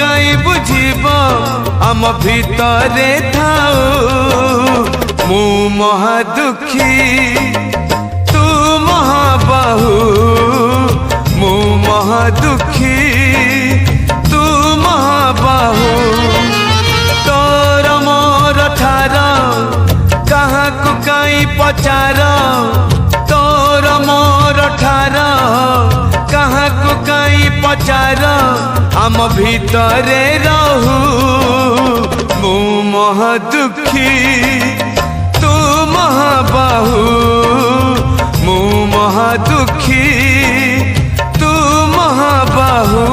काई बुझीब आम भितरे थाऊ मु महादुखी तू महाबाहु मु महादुखी तू महाबाहु तोर मोर ठार कहाँ को काई पचार तोर मोर ठार कहाँ को काई पचार आम भितरे रहू मु महादुखी तू महाबाहु मु महादुखी तू महाबाहु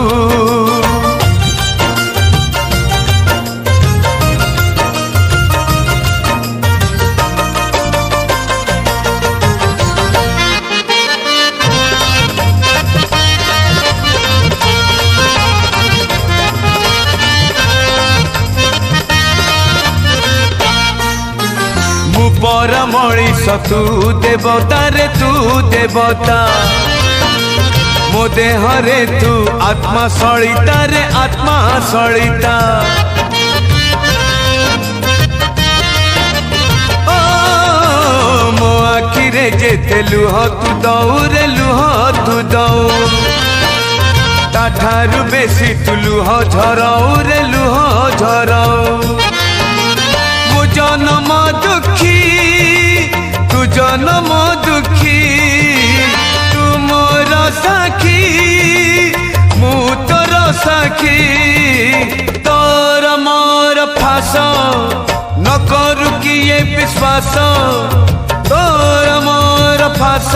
पर मणिष तू देवता रे तू देवता मो देह रे तू आत्मा सलिता रे आत्मा सलिता मो आखि रे जेते लुह तू दऊ रे लुह तू दऊ ताठारु बेसी तू लुह झराऊ रे लुह झराऊ मु जन्म दुखी तू जन्म दुखी तू मोर साखी मु तोर साखी तोर मोर फास न करू किए विश्वास तोर मोर फास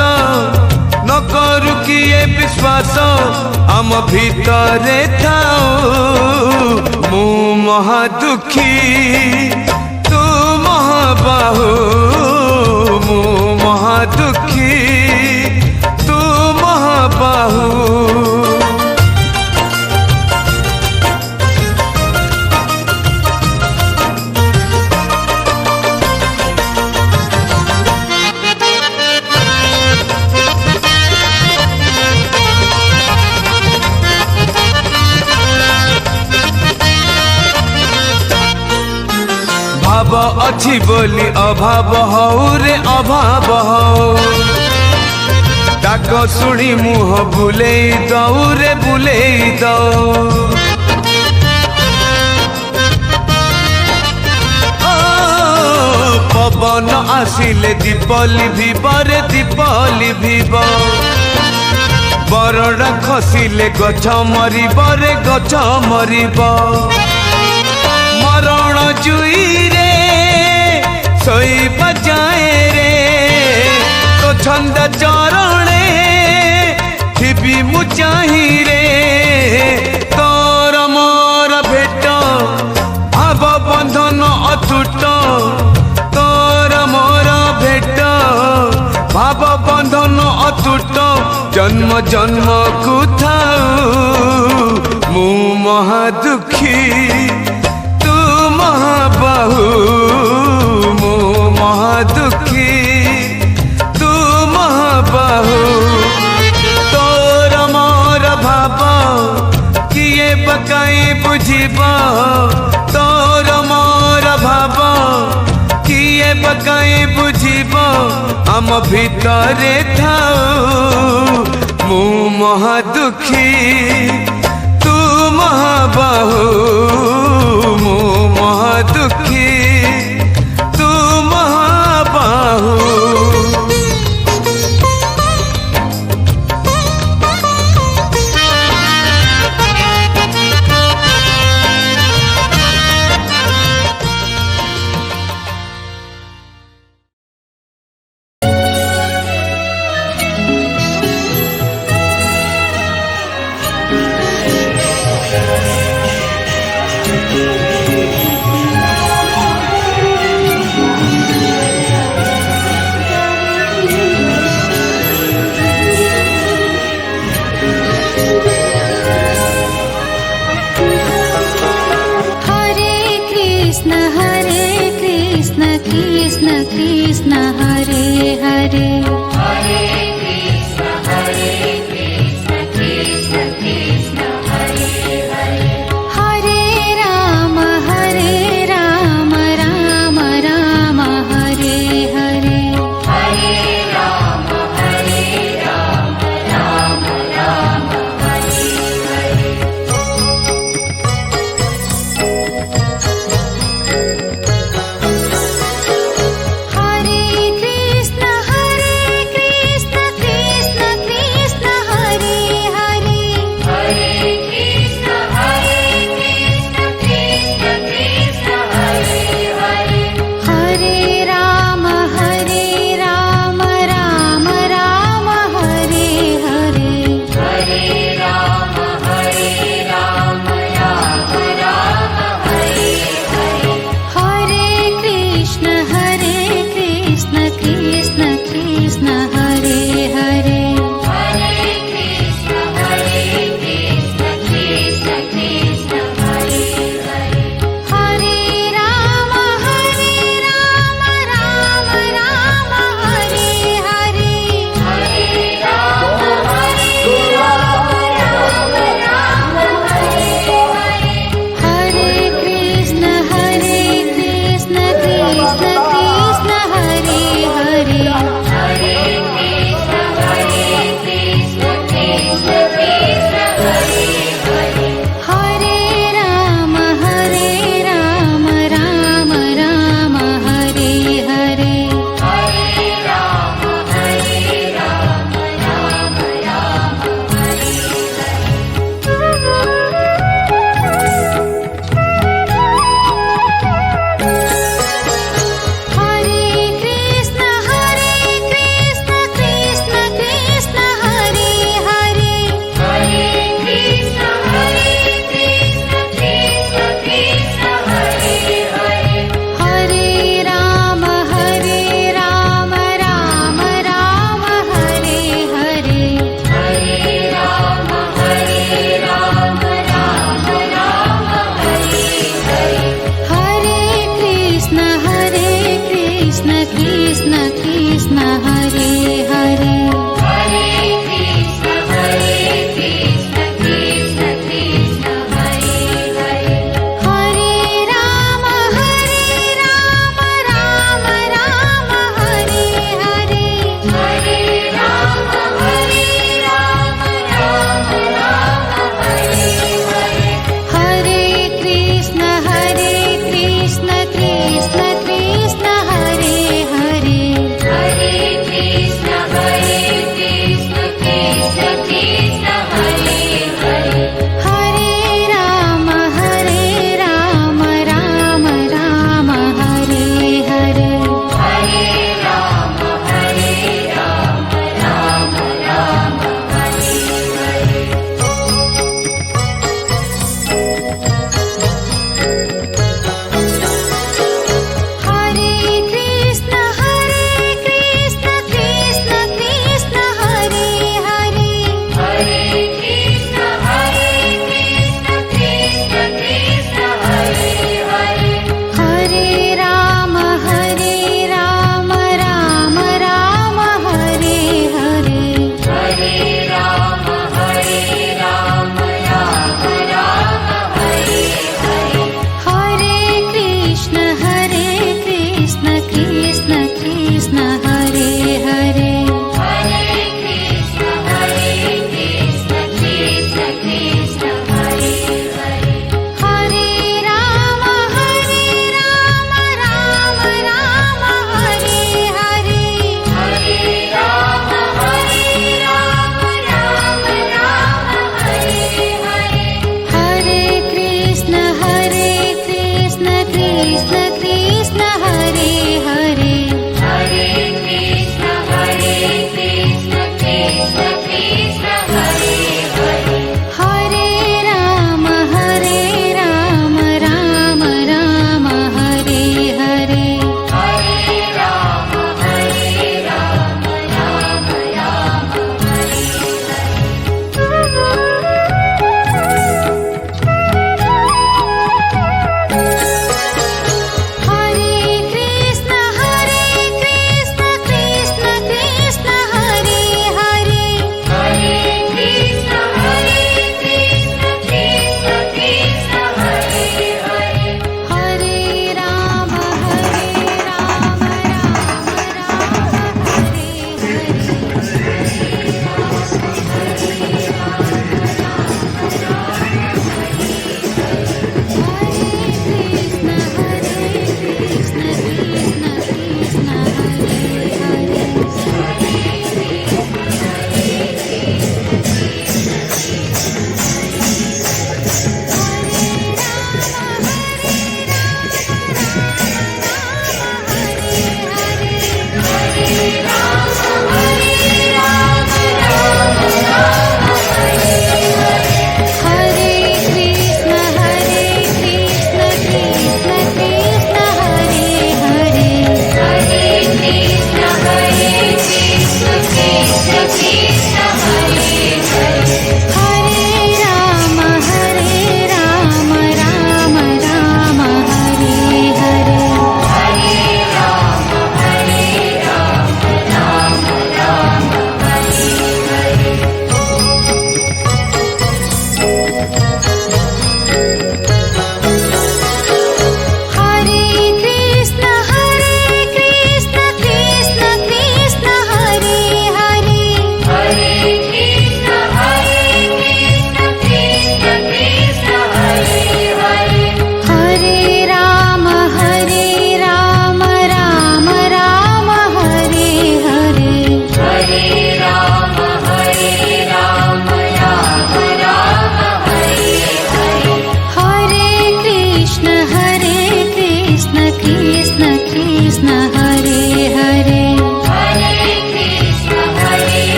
न करू किए विश्वास आम भितरे थाऊ मु महादुखी महाबाहु मु महादुखी तू महाबाहु भाव अच्छी बोली अभाव हऊ रे अभाव हऊ डाक शुणी मुह बुले दऊ रे बुले दऊ पवन आसिले दीपली भीब रे दीपली भीब बरड़ा खसिले गछ मरिब रे गछ मरिब मरण जुई रे सोई बजाए रे तो छंद चरणे थिबी मु चाही रे तोर मोर भेट भाव बंधन अतुट तोर मोर भेट भाव बंधन अतुट जन्म जन्म को थाऊ मु महादुखी महाबाहु मु महादुखी तू महाबाहु तोर मोर भाव किए बकाई बुझीब तोर मोर भाव किए बकाई बुझीब आम भितरे थाऊ मु महादुखी तू महाबाहु मु महादुखी तू महाबाहु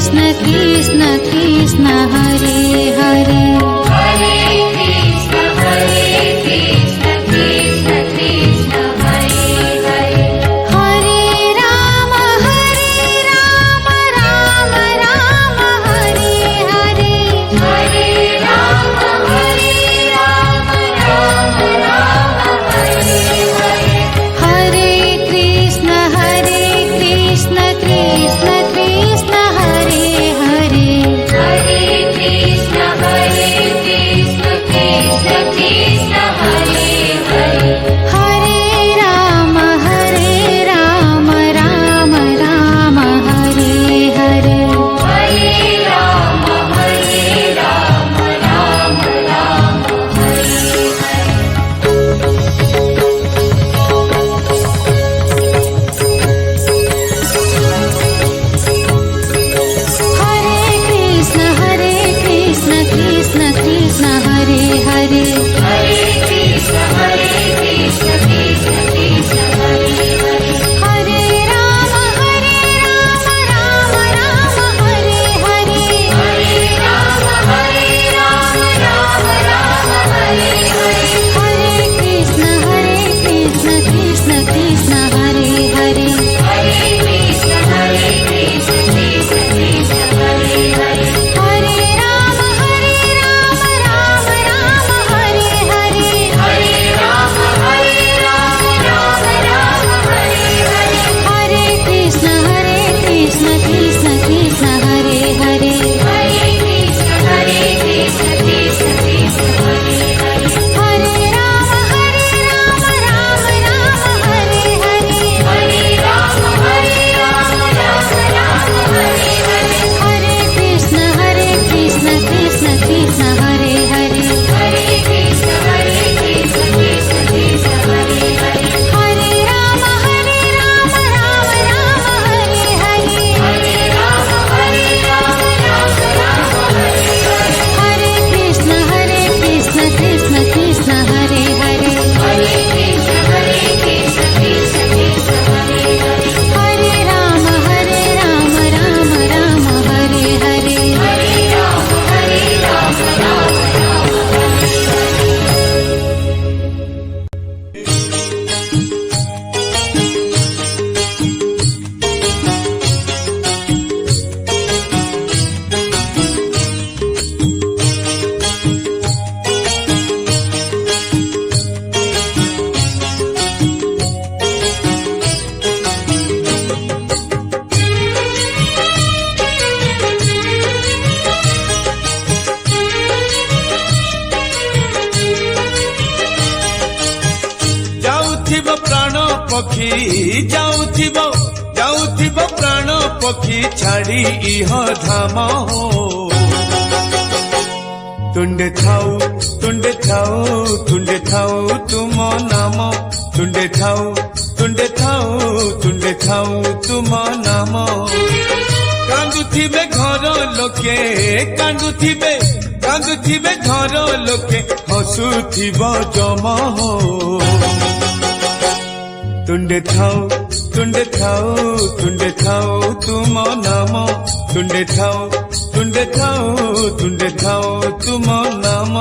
कृष्ण कृष्ण कृष्ण हरे हरे हरे कृष्ण कृष्ण कृष्ण हरे हरे हरे राम राम राम हरे हरे हरे राम राम हरे हरे हरे कृष्ण कृष्ण कृष्ण हरे हरे हरे कृष्ण कृष्ण कृष्ण हरे हरे हरे राम राम राम हरे हरे हरे राम राम हरे हरे हरे कृष्ण कृष्ण कृष्ण हरे हरे हरे कृष्ण कृष्ण कृष्ण हरे हरे हरे राम राम हरे हरे हरे राम राम हरे हरे हरे कृष्ण कृष्ण कृष्ण हरे हरे हरे कृष्ण कृष्ण कृष्ण हरे हरे हरे राम राम हरे हरे हरे राम राम हरे हरे हरे कृष्ण कृष्ण कृष्ण हरे हरे हरे कृष्ण कृष्ण कृष्ण हरे हरे हरे राम राम हरे हरे हरे राम हरे हरे कृष्ण कृष्ण कृष्ण हरे हरे हरे कृष्ण कृष्ण कृष्ण हरे हरे हरे राम राम हरे हरे हरे राम हरे हरे कृष्ण कृष्ण कृष्ण हरे हरे हरे कृष्ण कृष्ण कृष्ण हरे हरे हरे राम राम हरे हरे हरे राम ଯାଉଥିବ ପ୍ରାଣ ପକ୍ଷୀ ଯାଉଥିବ ପ୍ରାଣ ପକ୍ଷୀ ଛାଡ଼ି ଇହ ଧାମ ତୁଣ୍ଡେ ଥାଉ ତୁମ ନାମ ତୁଣ୍ଡେ ଥାଉ ତୁମ ନାମ କାନ୍ଦୁଥିବେ ଘର ଲୋକେ କାନ୍ଦୁଥିବେ ଘର ଲୋକେ ହସୁଥିବ ଜମ ତୁଣ୍ଡେ ଥାଉ ତୁମ ନାମ ତୁଣ୍ଡେ ଥାଉ ତୁମ ନାମ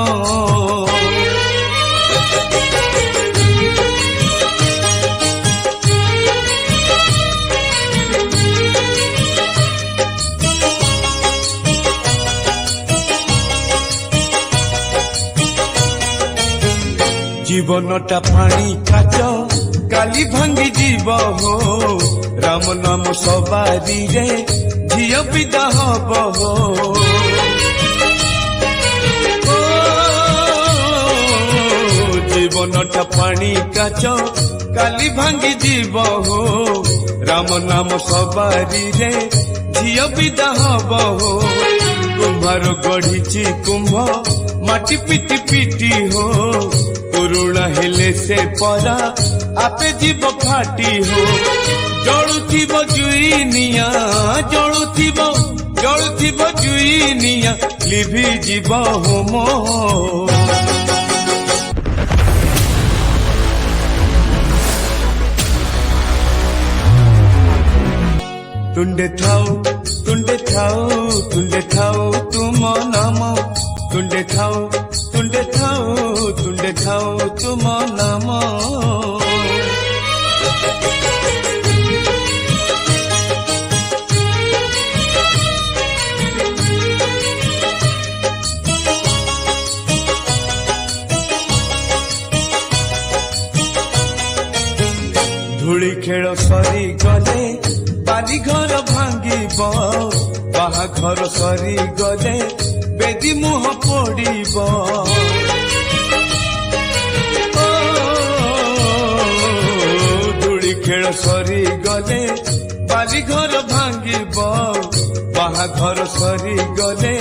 জীবনটা পানি কাচ কালি ভাঙ্গি যাব হো রাম নাম সবারি রে ঝিও বিদা হব হো জীবনটা পানি কাচ কালি ভাঙ্গি যাব হো রাম নাম সবারি রে ঝিও বিদা হব হো কুম্ভার গড়িছি কুম্ভ মাটি পিটি পিটি হো পুরুଣା ହେଲେ ସେ ପରା ଆପେ ଯିବ ଫାଟି ହୋ ଜଳୁଥିବ ଜୁଇ ନିଆଁ ଲିଭି ଯିବ ହୋମ ତୁଣ୍ଡେ ଥାଉ तुंडे ଥାଉ ତୁମ ନାମ ତୁଣ୍ଡେ ଥାଉ ତୁମ ନାମ ଧୂଳି ଖେଳ ସରି ଗଲେ ବାଲି ଘର ଭାଙ୍ଗିବ ବାହାଘର ସରି ଗଲେ ବେଦି ମୁହଁ ପୋଡ଼ିବ ଧୂଳି ଖେଳ ସରି ଗଲେ ବାଲି ଘର ଭାଙ୍ଗିବ ବାହାଘର ସରି ଗଲେ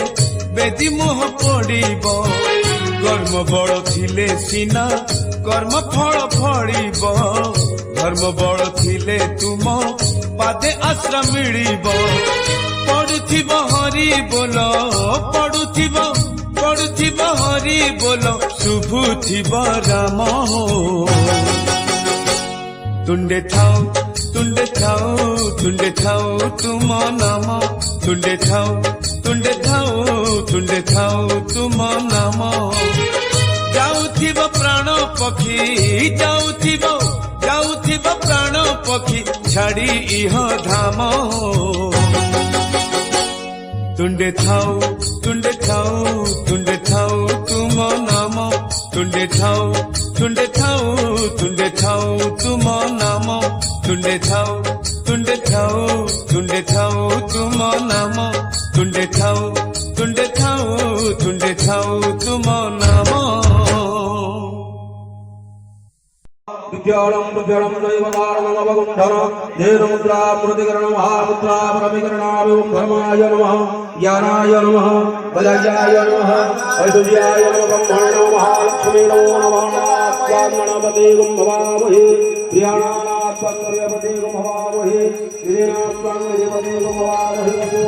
ବେଦି ମୁହଁ ପୋଡ଼ିବ କର୍ମ ବଳ ଥିଲେ ସିନା କର୍ମ ଫଳ ଫଳିବ ଧର୍ମ ବଳ ଥିଲେ ତୁମ ପାଦେ ଆଶ୍ରା ମିଳିବ ପଡୁଥିବ ହରି ବୋଲ ପଡୁଥିବ ହରି ବୋଲ ଶୁଭୁଥିବ ରାମ ତୁଣ୍ଡେ ଥାଉ ତୁମ ନାମ ତୁଣ୍ଡେ ଥାଉ ତୁମ ନାମ ଯାଉଥିବ ପ୍ରାଣ ପକ୍ଷୀ ଯାଉଥିବ ପ୍ରାଣ ପକ୍ଷୀ ଛାଡ଼ି ଇହ ଧାମ ତୁଣ୍ଡେ ଥାଉ ତୁମ ନାମ ତୁଣ୍ଡେ ଥାଉ ତୁମ ନାମ ତୁଣ୍ଡେ ଥାଉ ତୁମ ନାମ ତୁଣ୍ଡେ ଥାଉ ତୁମ ନାମ विद्याणं विद्याणं नैव कारणमवगुण्ठन तेन मुद्रा मृतिकरणं महामुद्रा परमीकरणाभिं धर्माय नमः ज्ञानाय नमः वैराग्याय नमः ऐश्वर्याय नमः ब्रह्मणे नमः महालक्ष्मी नमो नमः स्वामणपते गुं भवामहे प्रियाणास्वङ्गपते गुं भवामहे गिरीनास्वङ्गपते गुं भवामहे वसो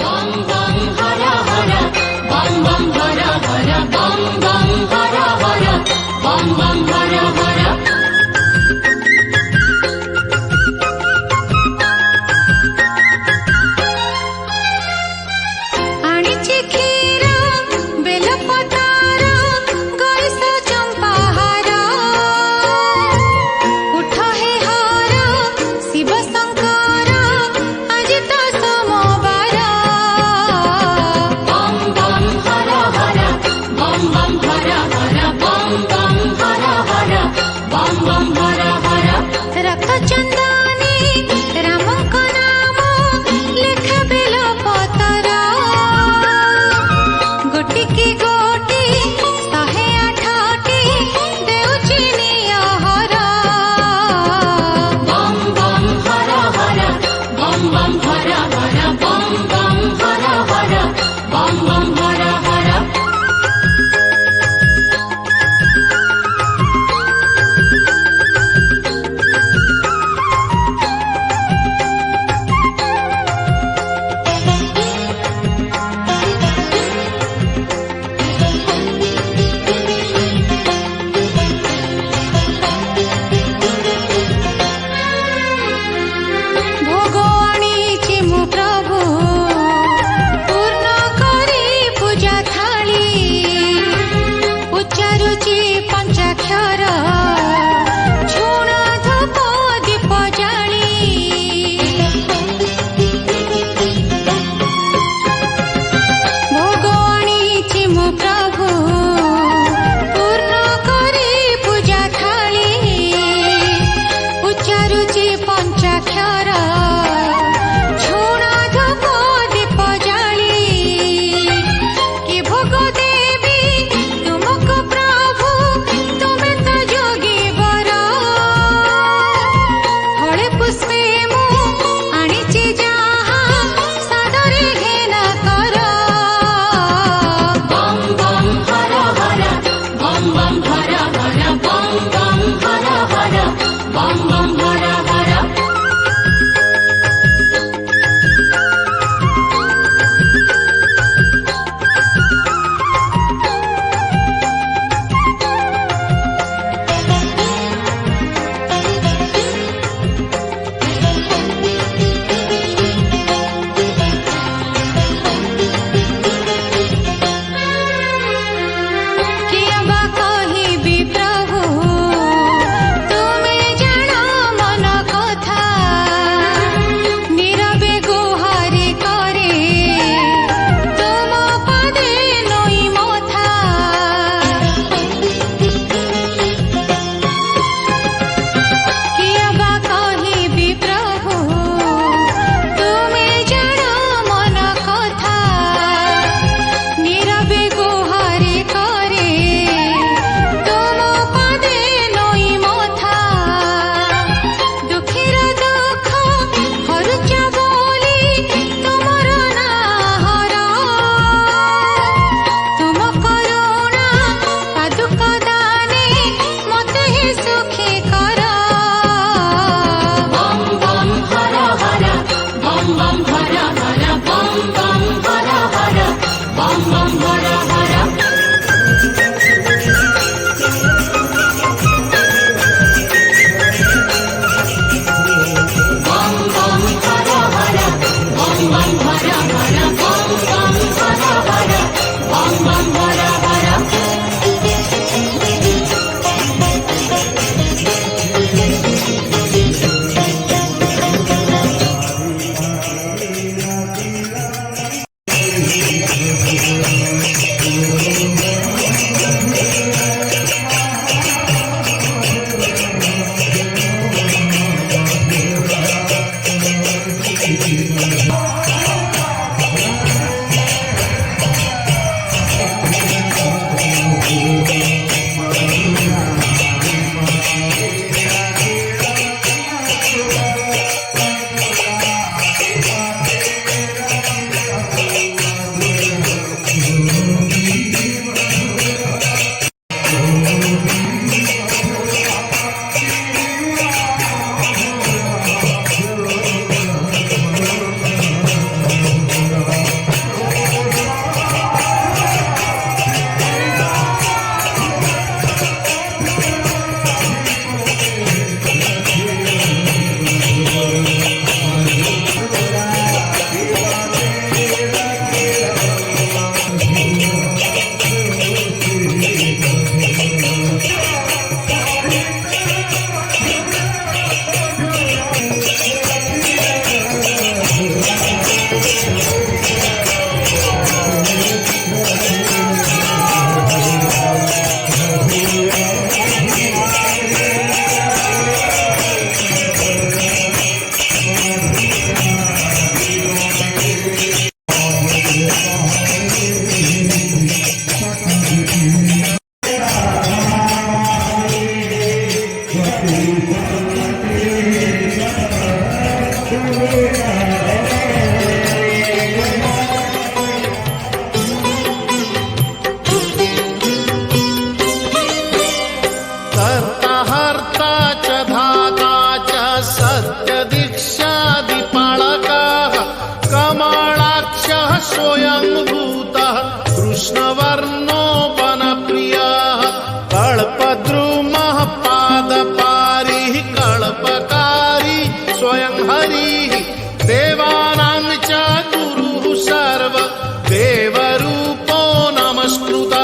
बम बम हर हर बम बम हर हर बम बम हर हर बम बम हर हर आनिचे खीर बेलपतार गैस चंपाहार उठ हे हार शिव शंकर कर्ता हर्ता च धाता च सत्यदीक्षादिपालकः कमलाक्षः स्वयंभूतः कृष्णवर्णो वनप्रियः कल्पद्रुमः पादपारिः कल्पकारी स्वयं हरिः देवानां च गुरुः सर्व देवरूपो नमस्कृतः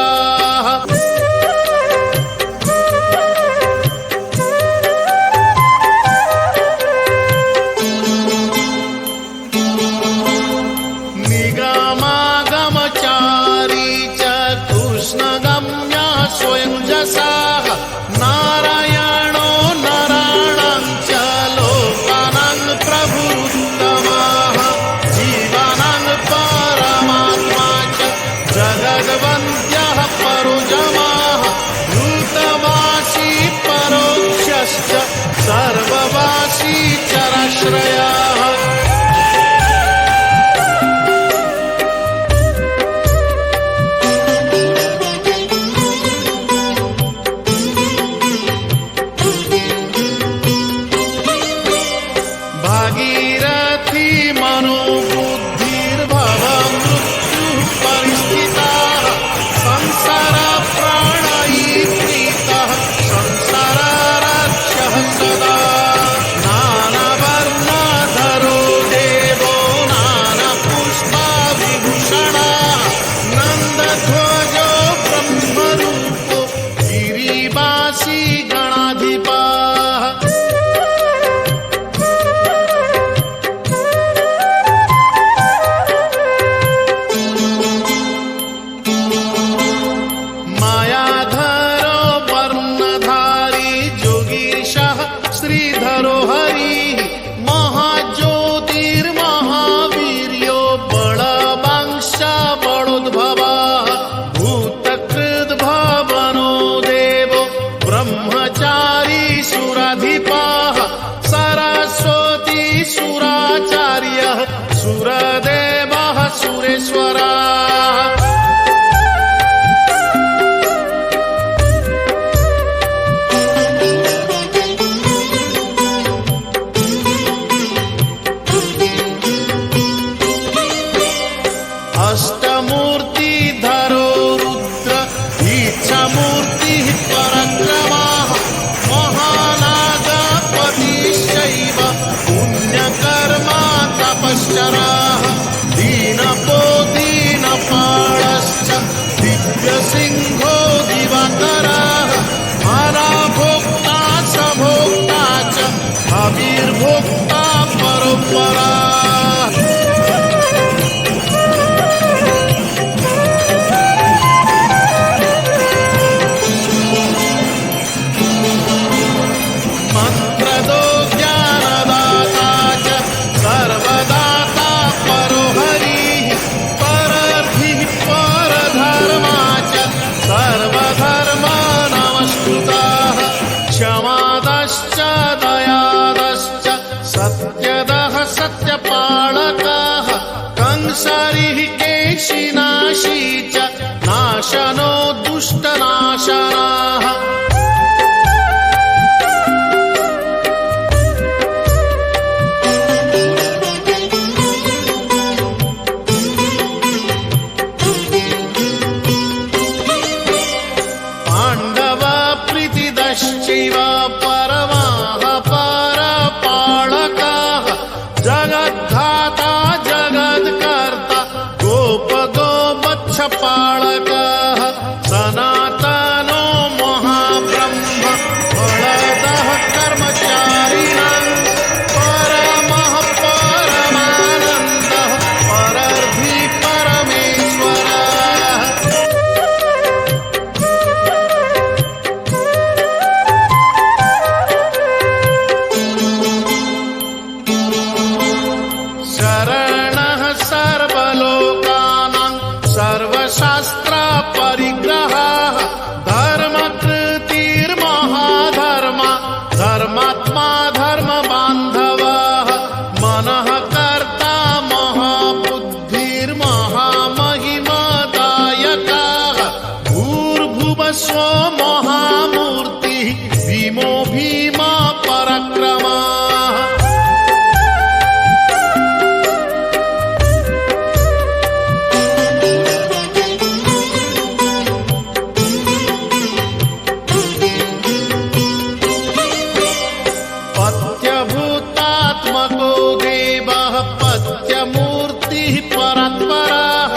निगमागमचारी च कृष्णगम्यः स्वयं जसाः नारायणो नराणां च लोकानां प्रभुरुत्तमः जीवानां परमात्मा च जगद्वन्द्यः परोजमः भूतवासी परोक्षश्च सर्ववासी चराश्रयः भागीरथी मनोबुद्धिर्भव मृत्युः परिस्थिताः संसार प्राणैप्रीतः संसारार्चः सदा नानावर्णधरो देवो नानापुष्पविभूषणः नन्दध्वजो ब्रह्मरूपो गिरिवासी गणाधिपः मायाधरो वर्णधारी जोगीशः श्रीधरो हरिः महाज्योतिर्महावीर्यो बलवांश बलोद्भवः भूतकृद्भवनो देवो ब्रह्मचारी सुराधिपः सरस्वती सुराचार्यः सुरदेवः सुरेश्वरः अष्टमूर्तिधरो रुद्र इच्छामूर्तिः पराक्रमः महानागपतिश्चैव पुण्यकर्मा तपश्चरः दीनपो दीनपाल बालकाः कंसरिः केशिनाशी च नाशनो दुष्टनाशनाः पाण्डवप्रीतिदश्चैव परमाः परपालकाः जगद्धाता जगत्कर्ता गोपगोवत्सपालकः सनातनो महाब्रह्म फलदः कर्मचारिणां परमः परमानन्दः परर्धि परमेश्वरः शरणः सर्वलोकानां सर्वशास्त्रपरिग्रहः धर्मकृतिर्महाधर्मा धर्मात्मा धर्मबान्धवः मनः कर्ता महाबुद्धिर्महामहिमदायकः भूर्भुवस्व महामूर्तिः भीमो भीमा पराक्रमः पत्यभूतात्मको देवः पत्यमूर्तिः परात्परः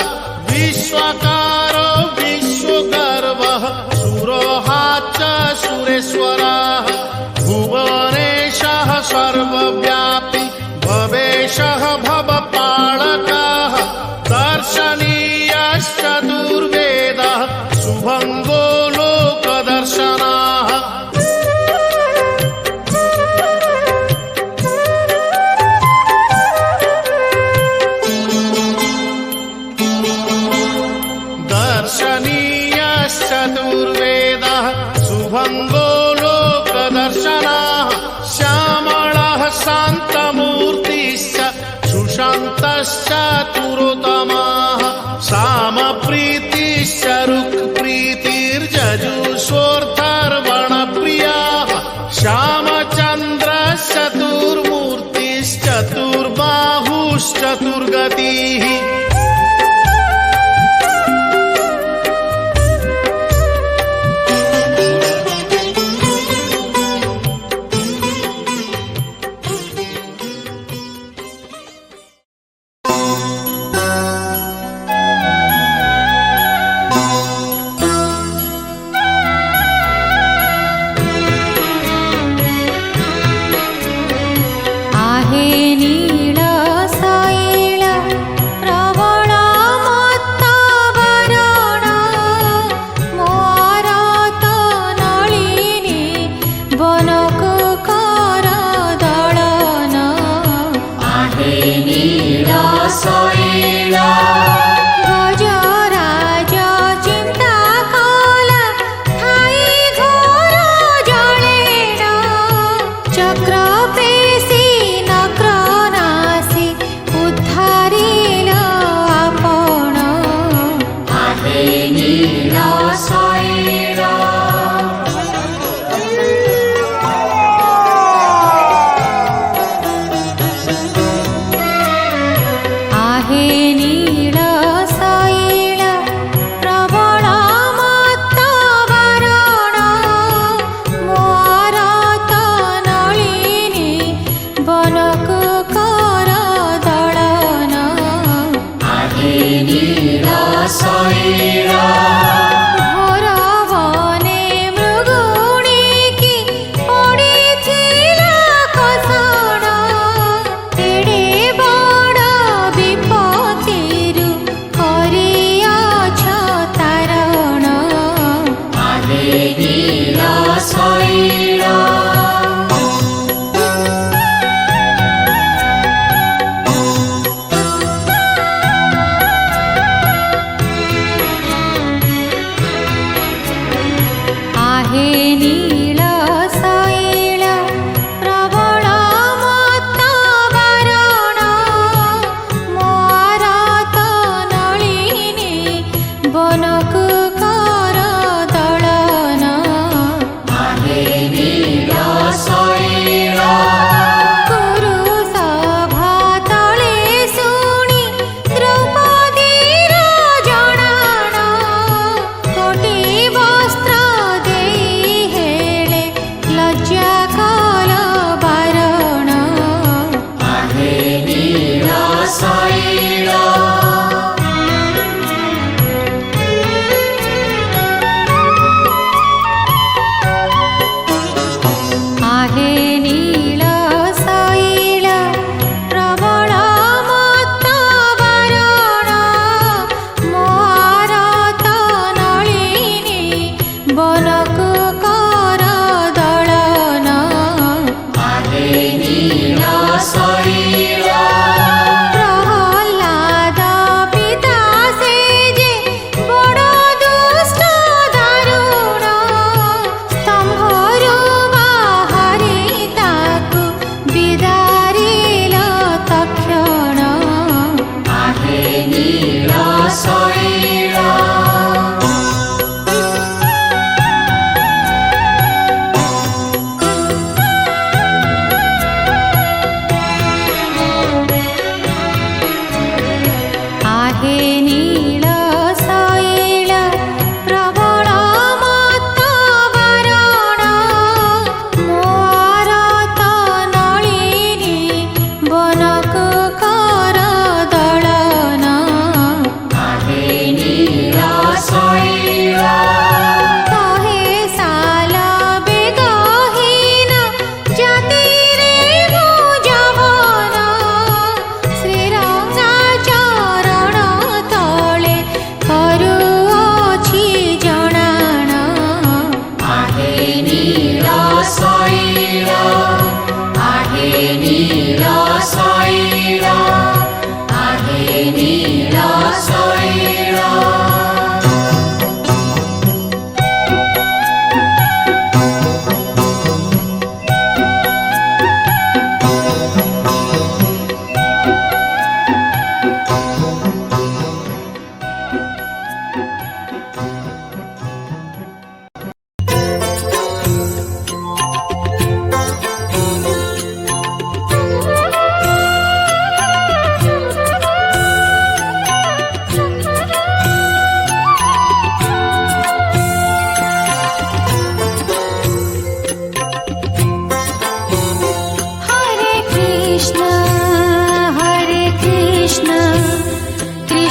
विश्वकारो विश्वगर्वः सुरोहा च सुरेश्वरः भुवनेशः सर्वव्यापी भवेशः भवपालकः दर्शनीयश्चतुर्वेदः शुभङ्गो लोकदर्शनाः दर्शनीयश्चतुर्वेदः शुभङ्गो लोकदर्शनाः श्यामळः शान्तमूर्तिश्च सुशान्तश्चतुरोत्तमाः सामप्रीतिश्च रुक्प्रीतिर्जजुषोऽर्थर्वणप्रियाः श्यामचन्द्रश्चतुर्मूर्तिश्चतुर्बाहुश्चतुर्गतिः आहे नीळ शैल प्रबळ मत्तवरण मोरत नलिनी बनकु कर दळन आहे नीळ शैल गजराज चिंता कला ठाई घोर जळेन चक्र पेशी नक्रनासी उद्धारिल आपण आहे नीळ शैल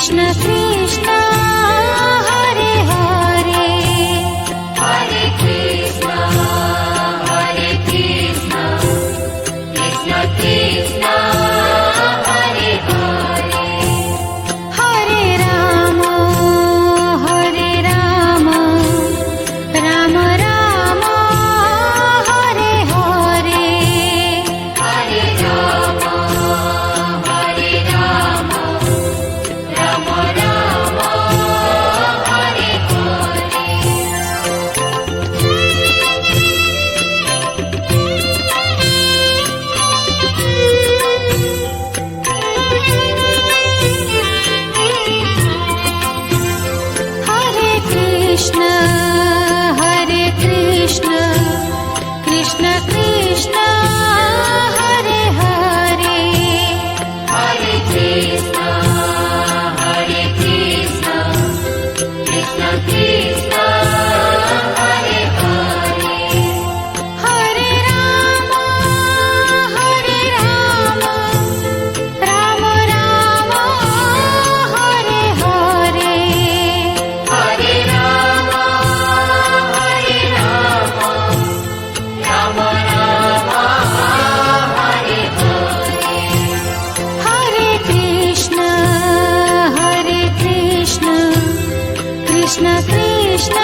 Krishna Krishna Hare Hare Hare Krishna, Hare Krishna, Krishna Krishna, Hare Hare. हरे Ram Ram Ram Hare Hare Hare Rama, Hare Rama, Rama Rama, Hare हरे Krishna Krishna Krishna Hare Hare Hare Krishna, Hare Krishna, Krishna Krishna, Hare Hare. हरे Ram Ram Ram Hare Hare Hare Rama, Hare Rama, Rama Rama, Hare Hare. हरे Krishna Krishna Krishna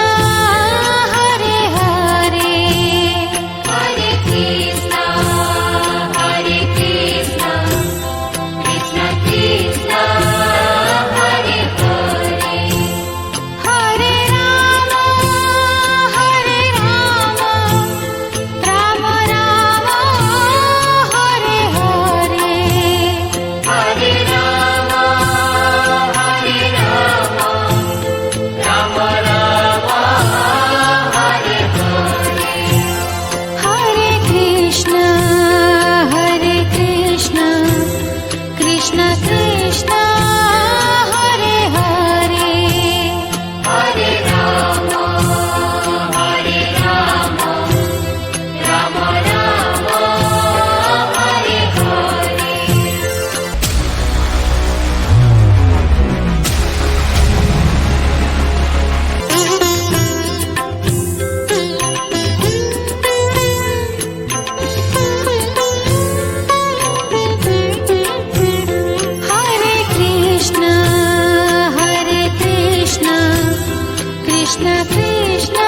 Hare Hare Hare Krishna, Hare Krishna, Krishna Krishna, Hare Hare. हरे Ram Ram Ram Hare Hare Hare Rama, Hare Rama, Rama Rama, Hare Hare. हरे Krishna Krishna Krishna Hare Hare Hare Rama, Hare Rama, Rama Rama, Hare Hare. हरे Krishna Krishna Krishna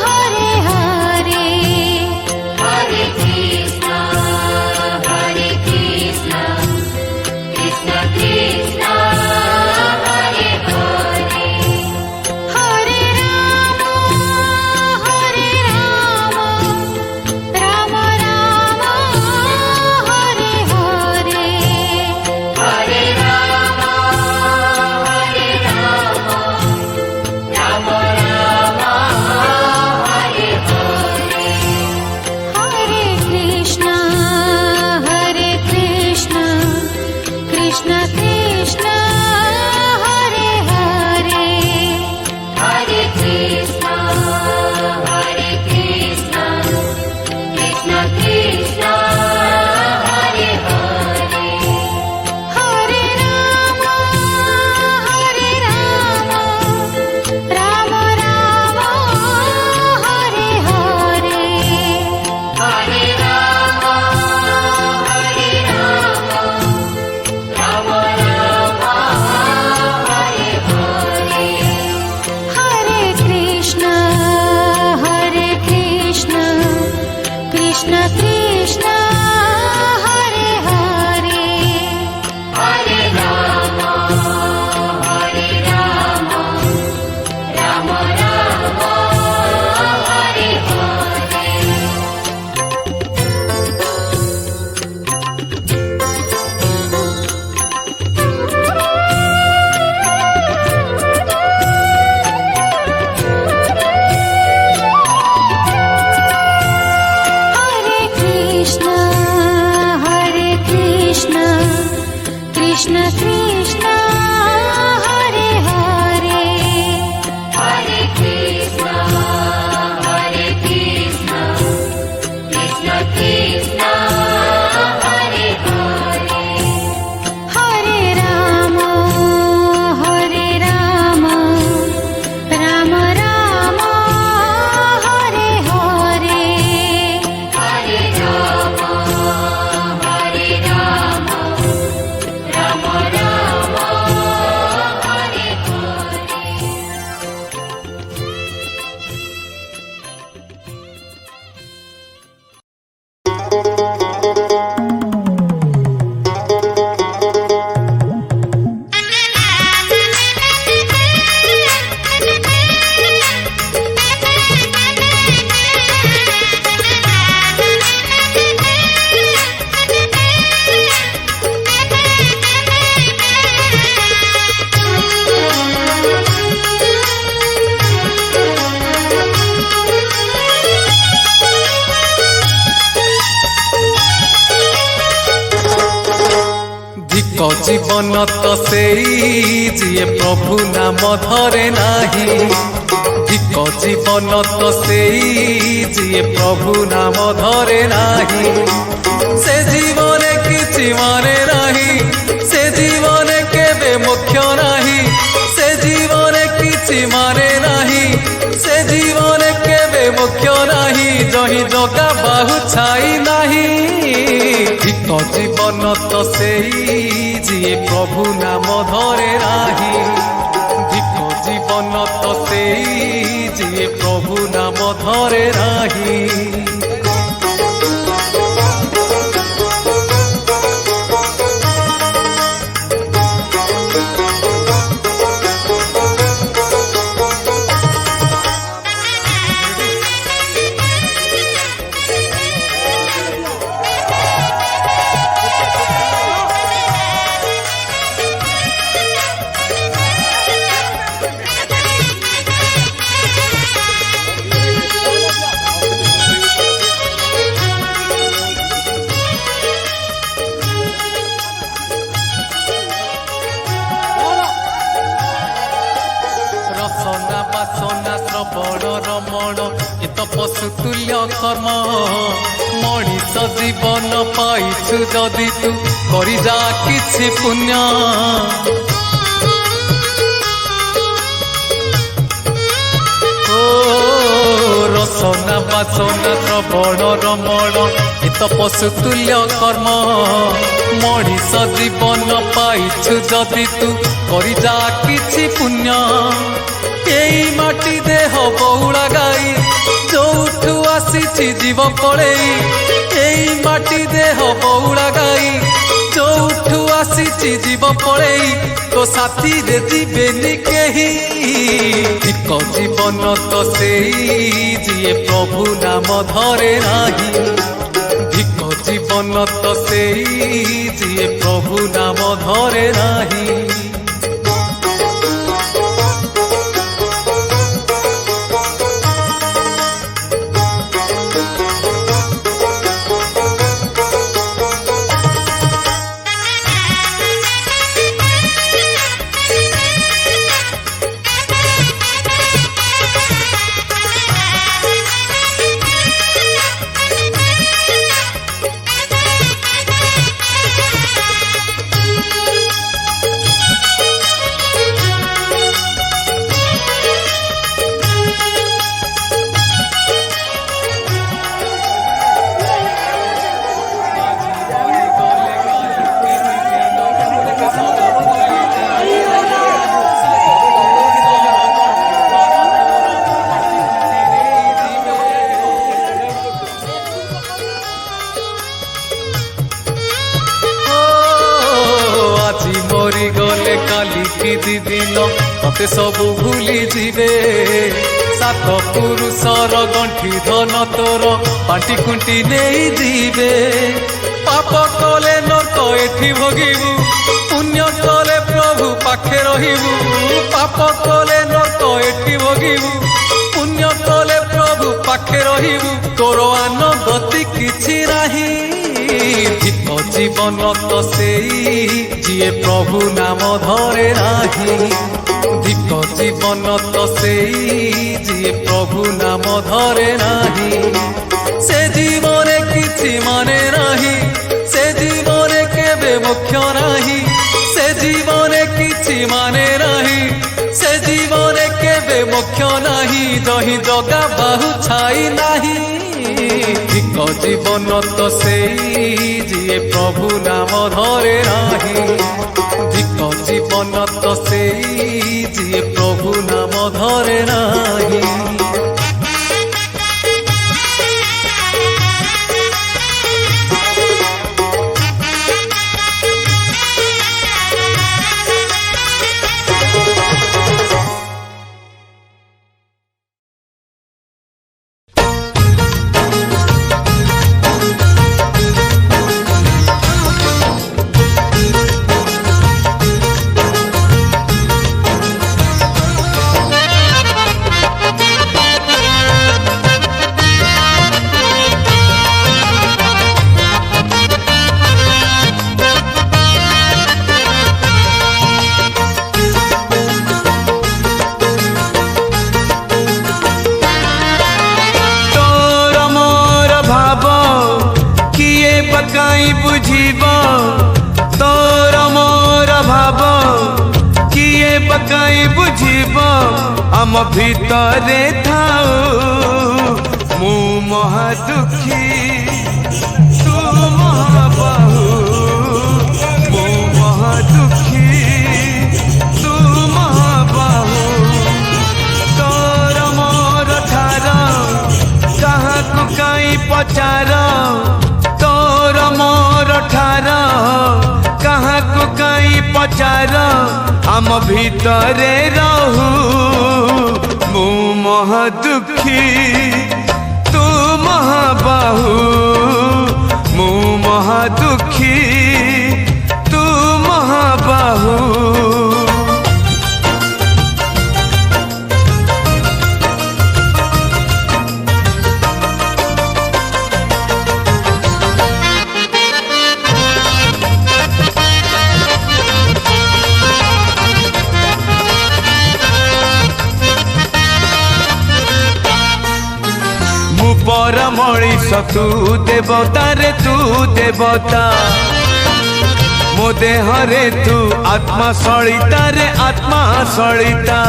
Hare Hare Hare Krishna, Hare Krishna, Krishna Krishna, Hare Hare. हरे Ram Ram Ram Hare Hare Hare Rama, Hare Rama, Rama Rama, Hare Hare. हरे Krishna Krishna Krishna Hare Hare Hare Krishna, Hare Krishna, Krishna Krishna, Hare Hare. हरे Ram Ram Ram Hare Hare Hare Rama, Hare Rama, Rama Rama, Hare Hare. हरे Krishna Krishna Krishna Hare Hare Hare Rama, Hare Rama, Rama Rama, Hare Hare. हरे Krishna Krishna Krishna Hare Hare Hare Krishna, Hare Krishna, Krishna Krishna, Hare Hare. हरे राम जीवन तो सेई जिए प्रभु नाम धरे नाही धिक जीवन तो सेई जिए प्रभु नाम धरे नाही से जीवन किछि माने नाही से जीवन केबे मुख्य नाही से जीवन किछि माने नाही से जीवन केबे मुख्य नाही जही जगा बाहु छाई नाही धिक जीवन तो सेई जिए प्रभु नाम धरे नाही धिक जीवन तो सेई जिए प्रभु नाम धरे नाही रसना बासना श्रवण रमण ए तपस्सु तुल्य कर्म मଣିଷ जीवन पाइछु जदि तू करि जा किछि पुण्य रसना बासना श्रवण रमण ए तपस्सु तुल्य कर्म मଣିଷ जीवन पाइछु जदि तू करि जा किछि पुण्य एई माटी देह बहुड़ा गाई जोठू आसीछि जीव पड़ेई एई माटी देह बहुड़ा गाई जोठू आसीछि जीव पड़ेई तो साथी रे जीवेनी केही धिक जीवन तो सेई जिए प्रभु नाम धरे नाही धिक जीवन तो सेई जिए प्रभु नाम धरे नाही मरी गले काली की दिन मते सबू भूली जीवे सात पुरुषर गंठी धन तोर पाटी खुंटी नहीं जीवे पाप कले नरक एठी भोगिबू पुण्य कले प्रभु पाखे रहिबू पाप कले नरक एठी भोगिबू पुण्य कले प्रभु पाखे रहिबू तोर आन गति किछि नाही धिक जीवन तो सेई जिए प्रभु नाम धरे नाही धिक जीवन तो सेई जिए प्रभु नाम धरे नाही से जीवन किछि माने नाही से जीवन केबे मुख्य नाही से जीवन किछि माने नाही से जीवन केबे मुख्य नाही जही जगा बाहु छाई नाही धिक जीवन तो सेई जिए प्रभु नाम धरे नाही धिक जीवन तो सेई जिए प्रभु नाम धरे नाही बुझिब तोर मोर भाव किए पकाई बुझिब आम भितरे थाऊ मु महा दुखी तू महाबाहु मु महा दुखी तू महाबाहु तोर मोर ठार काहाकु काई पचार तोर मोर ठार काहाकु काई पचार आम भितरे रहू मु महा दुखी तू महाबाहु मु महा दुखी तू महाबाहु पर मणिष तू देवता रे तू देवता मो देह रे तू आत्मा सलिता रे आत्मा सलिता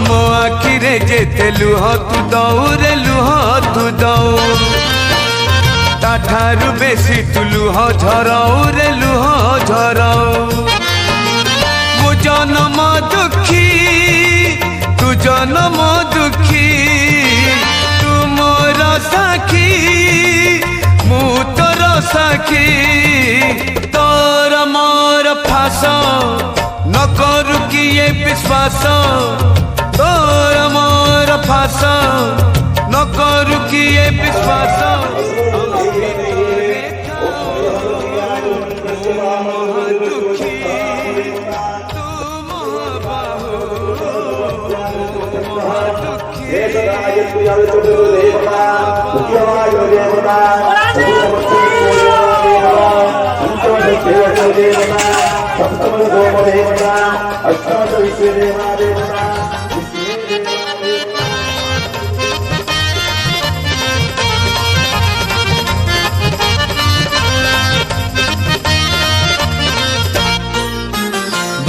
मो आखि रे जेते लुह तू दऊ रे लुह तू दऊ ताठारु बेसी तू लुह झराऊ रे लुह झराऊ मु जन्म दुखी तू जन्म दुखी तू मोर साखी मु तोर साखी तोर मोर फास न करू किए विश्वास तोर मोर फास न करू किए विश्वास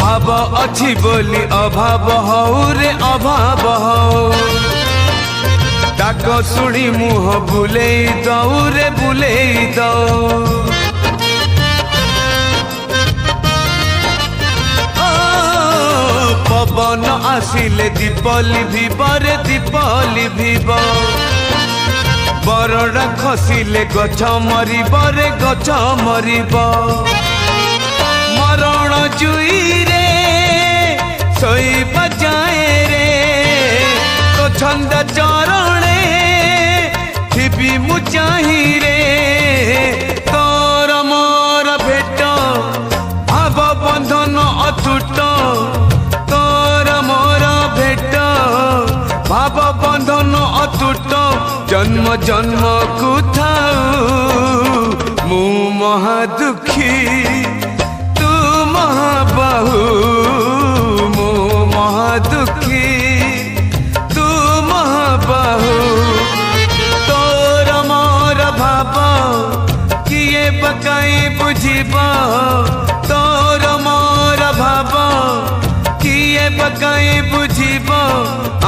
भाव अच्छी बोली अभाव हऊ रे अभाव हऊ डाक शुणी मुह बुले दऊ रे बुले दऊ पवन आसिले दीपली भीब रे दीपली भीब बरड़ा खसिले गछ मरिब रे गछ मरिब मरण जुई रे शोइबा जाए रे तो छंद चरणे थिबी मु चाही रे तोर मोर भेट भाव बंधन अतुट तोर मोर भेट भाव बंधन अतुट जन्म जन्म को थाऊ मु महा दुखी तू महाबाहु मु महा दुखी तू महाबाहु तोर मोर भाव किए पकाई बुझिब तोर मोर भाव किए पकाई बुझिब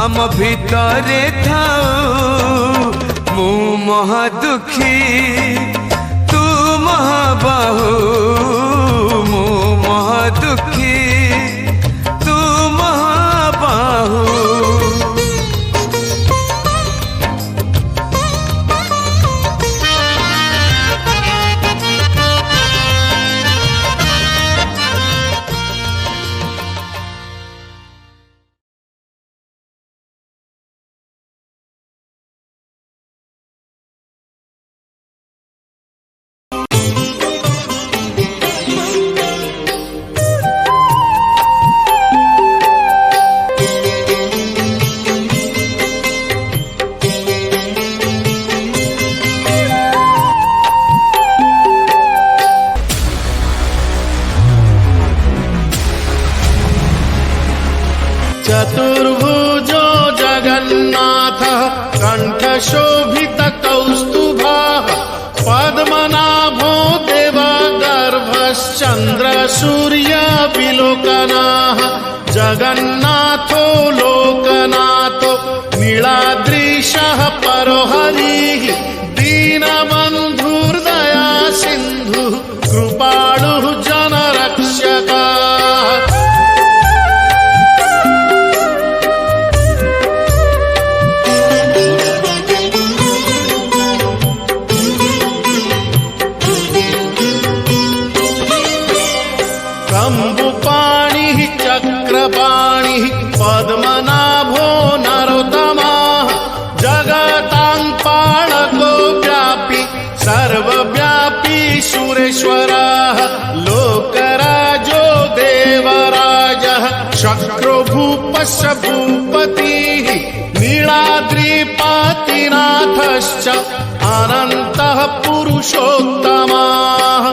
आम भितरे थाऊ मु महा दुखी तू महाबाहु मु महा दुखी तू महाबाहु शोभित कौस्तुभः पद्मनाभो देवगर्भश्चन्द्र सूर्य विलोकनाः जगन्नाथो लोकनाथो नीलाद्रीशः परो हरिः दीनबन्धुर्दया सिन्धुः कृपालुः जनरक्षकः शम्भुपाणिः चक्रपाणिः पद्मनाभो नरोत्तमः जगतां पालको व्यापी सर्वव्यापी सुरेश्वरः लोकराजो देवराजः शक्रो भूपस्य भूपतिः नीलाद्रिपतिनाथश्च अनन्तः पुरुषोत्तमः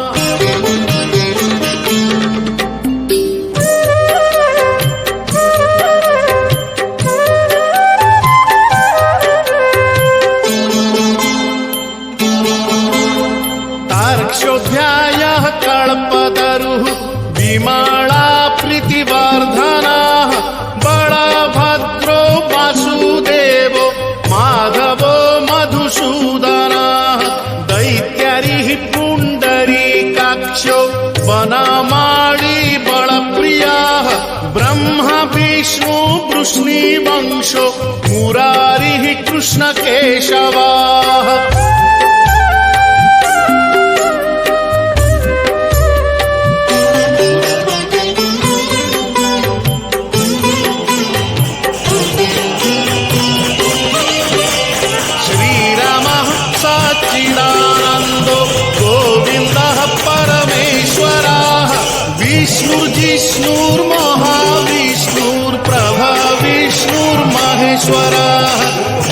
तार्क्ष्योऽध्यायः कल्पतरुः विमला प्रीतिवर्धनः बलभद्रो वासुदेवो माधवो मधुसूदनः दैत्यारिः पुण्डरीकाक्षो वनमाली बलप्रियः ब्रह्मा विष्णु वृष्णिवंशो मुरारिः कृष्णकेशवः सच्चिदानन्दो गोविन्दः परमेश्वरः विष्णुर्जिष्णुर्महाविष्णुर्प्रभविष्णुर्महेश्वरः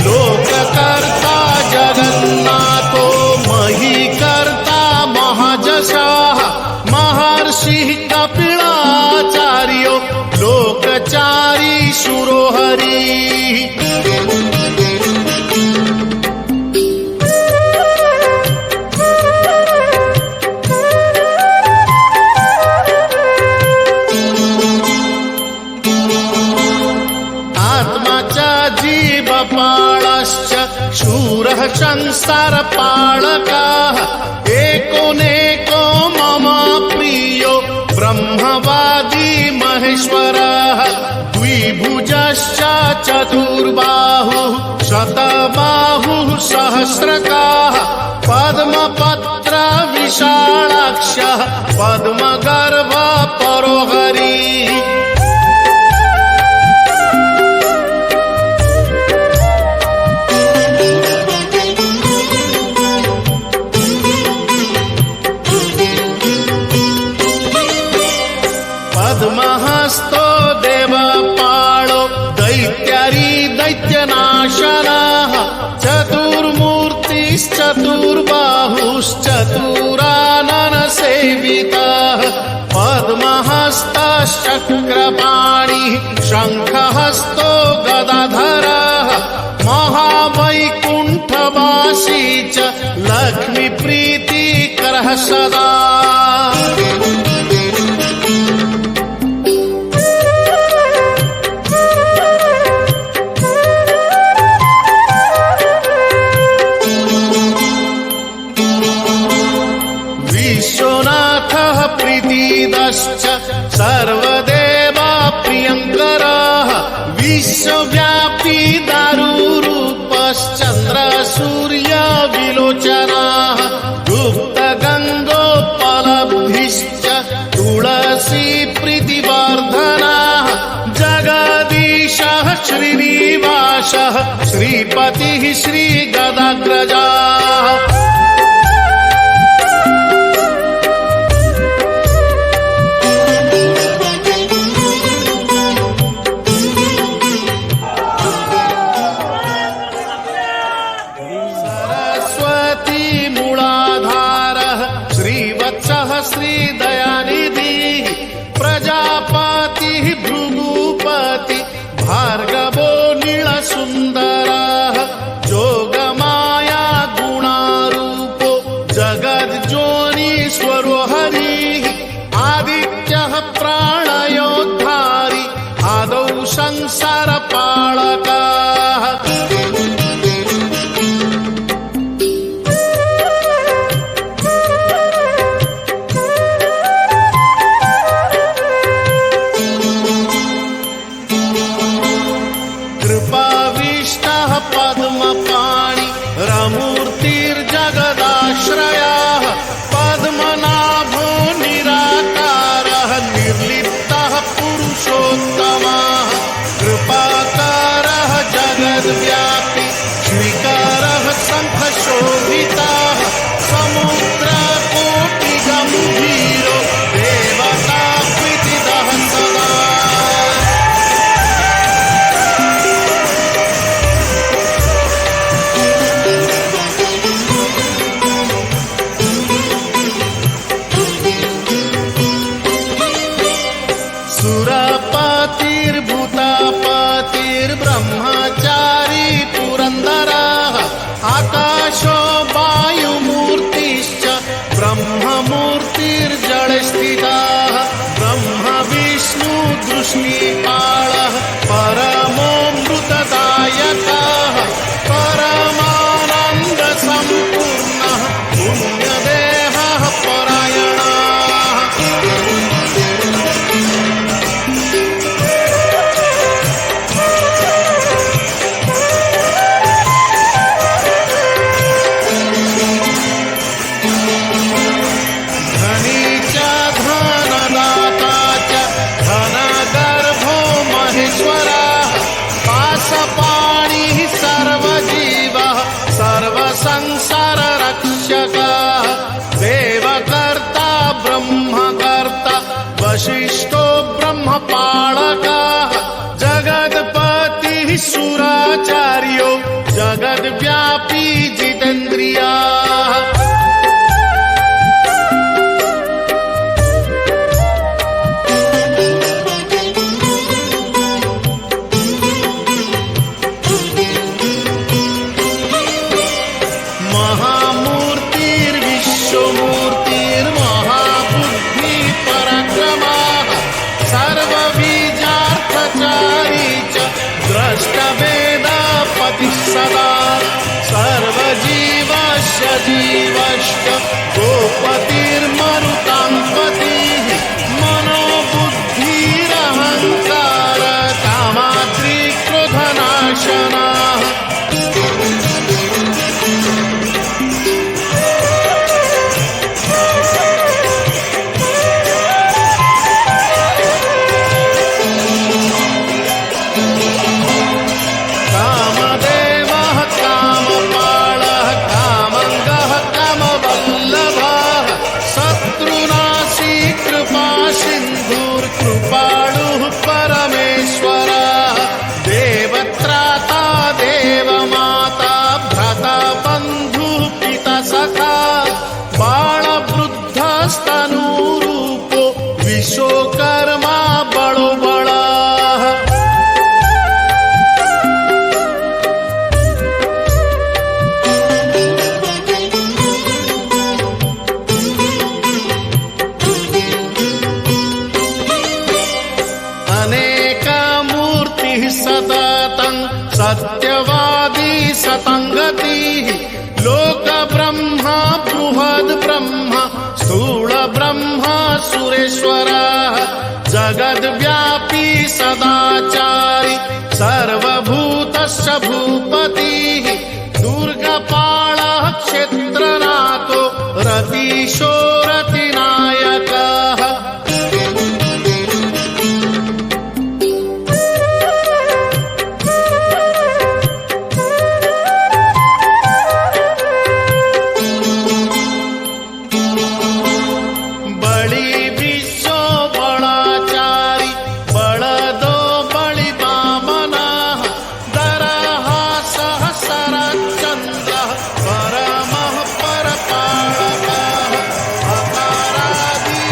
लोककर्ता जगन्नाथो महीकर्ता महाजशः महर्षिः कपिलाचार्यो लोकचारी सुरोहरिः जीवपालश्च शूरः संसारपालकः एकोनेको मम प्रियो ब्रह्मवादी महेश्वरः द्विभुजश्च चतुर्बाहुः शतबाहुः सहस्रकाः पद्मपत्र विशालाक्षः पद्मगर्भ परो हरिः पद्महस्तो देवपालो दैत्यारी दैत्यनाशनः चतुर्मूर्तिश्चतुर्बाहुश्चतुराननसेवितः पद्महस्तश्चक्रपाणिः शङ्खहस्तो गदाधरः महावैकुण्ठवासी च लक्ष्मीप्रीतिकरः सदा विश्वनाथः प्रीतिदश्च सर्वदेवा प्रियङ्करः विश्वव्यापी दारुरूपश्चन्द्र सूर्य विलोचनः गुप्तगङ्गोपलब्धिश्च तुलसी प्रीतिवर्धनः जगदीशः श्रीनिवासः श्रीपतिः श्रीगदाग्रजः श्रीदयानिधिः प्रजापतिः भृगुपति भार्गवो नीलसुन्दरः जोग विषयाः पद्मनाभो निराकारः निर्लिप्तः पुरुषोत्तमः कृपाकारः जगद्व्यापी श्रीकारः शङ्खशोभितः समुद्रकोटिगम्भीरो देवता प्रीतिदः सदा। सुरपतिर्भूतापतिर्ब्रह्मचारी पुरन्दरः आकाशो वायुमूर्तिश्च ब्रह्ममूर्तिर्जडस्थितः ब्रह्म विष्णु दृष्टिपालः परमोऽमृतदायकः परमानन्दसम्पूर्णः पुण्यदेहः परायणः। संसाररक्षकः देवकर्ता ब्रह्मकर्ता वसिष्ठो ब्रह्मपालकः जगत्पतिः सुराचार्यो जगद्व्यापी जितेन्द्रियः। सदा सर्वजीवस्य जीवश्च गोपतिर्मरुताङ्पतिः मनोबुद्धिरहङ्कार कामाद्रिक्रोधनाशनः। कृपालुः परमेश्वरः देवत्राता देवमाता भ्राता बन्धुः पिता सखा बालवृद्धस्तनूरूपो विश्वकर्मा बड़ो बड़ः। सततं सत्यवादी सतंगतिः लोक ब्रह्मा बृहद् ब्रह्मा स्थूल ब्रह्मा सुरेश्वरः जगद्व्यापी सदाचारी सर्वभूतस्य भूपतिः दुर्गपालः क्षेत्रनाथो रतीशो रतिनायकः। परमः परपालकः अकारादि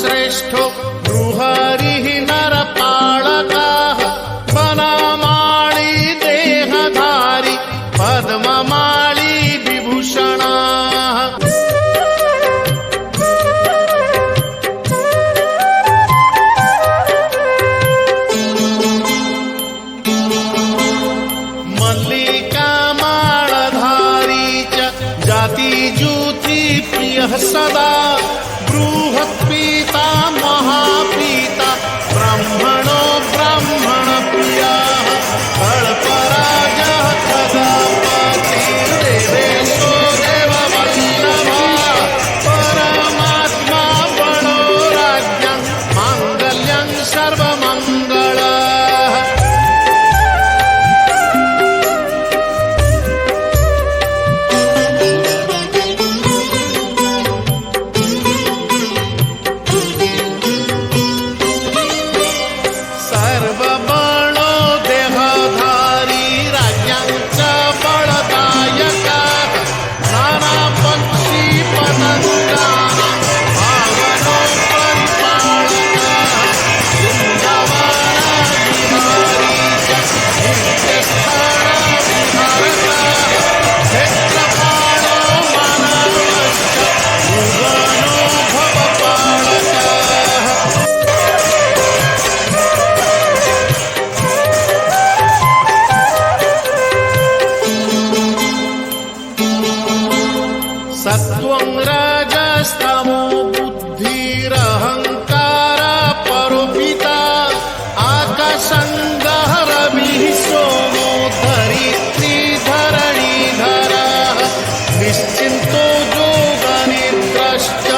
श्रेष्ठो बृहरिः नरपालकः वनमाली देहधारी पद्ममाली विभूषणः मल्लिकामालधारी च जातिजूति प्रियः सदा बृहत्पीता महापीता ब्राह्मणो ब्राह्मणप्रियः कल्पराजः खगपतिर्देवेशो देववल्लभः परमात्मा बलो राज्ञं माङ्गल्यं सर्वमङ्गलम् सर्वबलो देहधारी राज्ञं च बलदायकः नानापक्षी पतङ्गानां पावनो परिपालकः वृन्दावनविहारी च नित्यस्थानविहारकः क्षेत्रपालो मानवश्च भुवनो भवपालकः सत्त्वं रजस्तमो बुद्धिरहङ्कार परोपिता आकाशङ्गः रविः सोमो धरित्री धरणीधरः निश्चिन्तो योगनिद्रश्च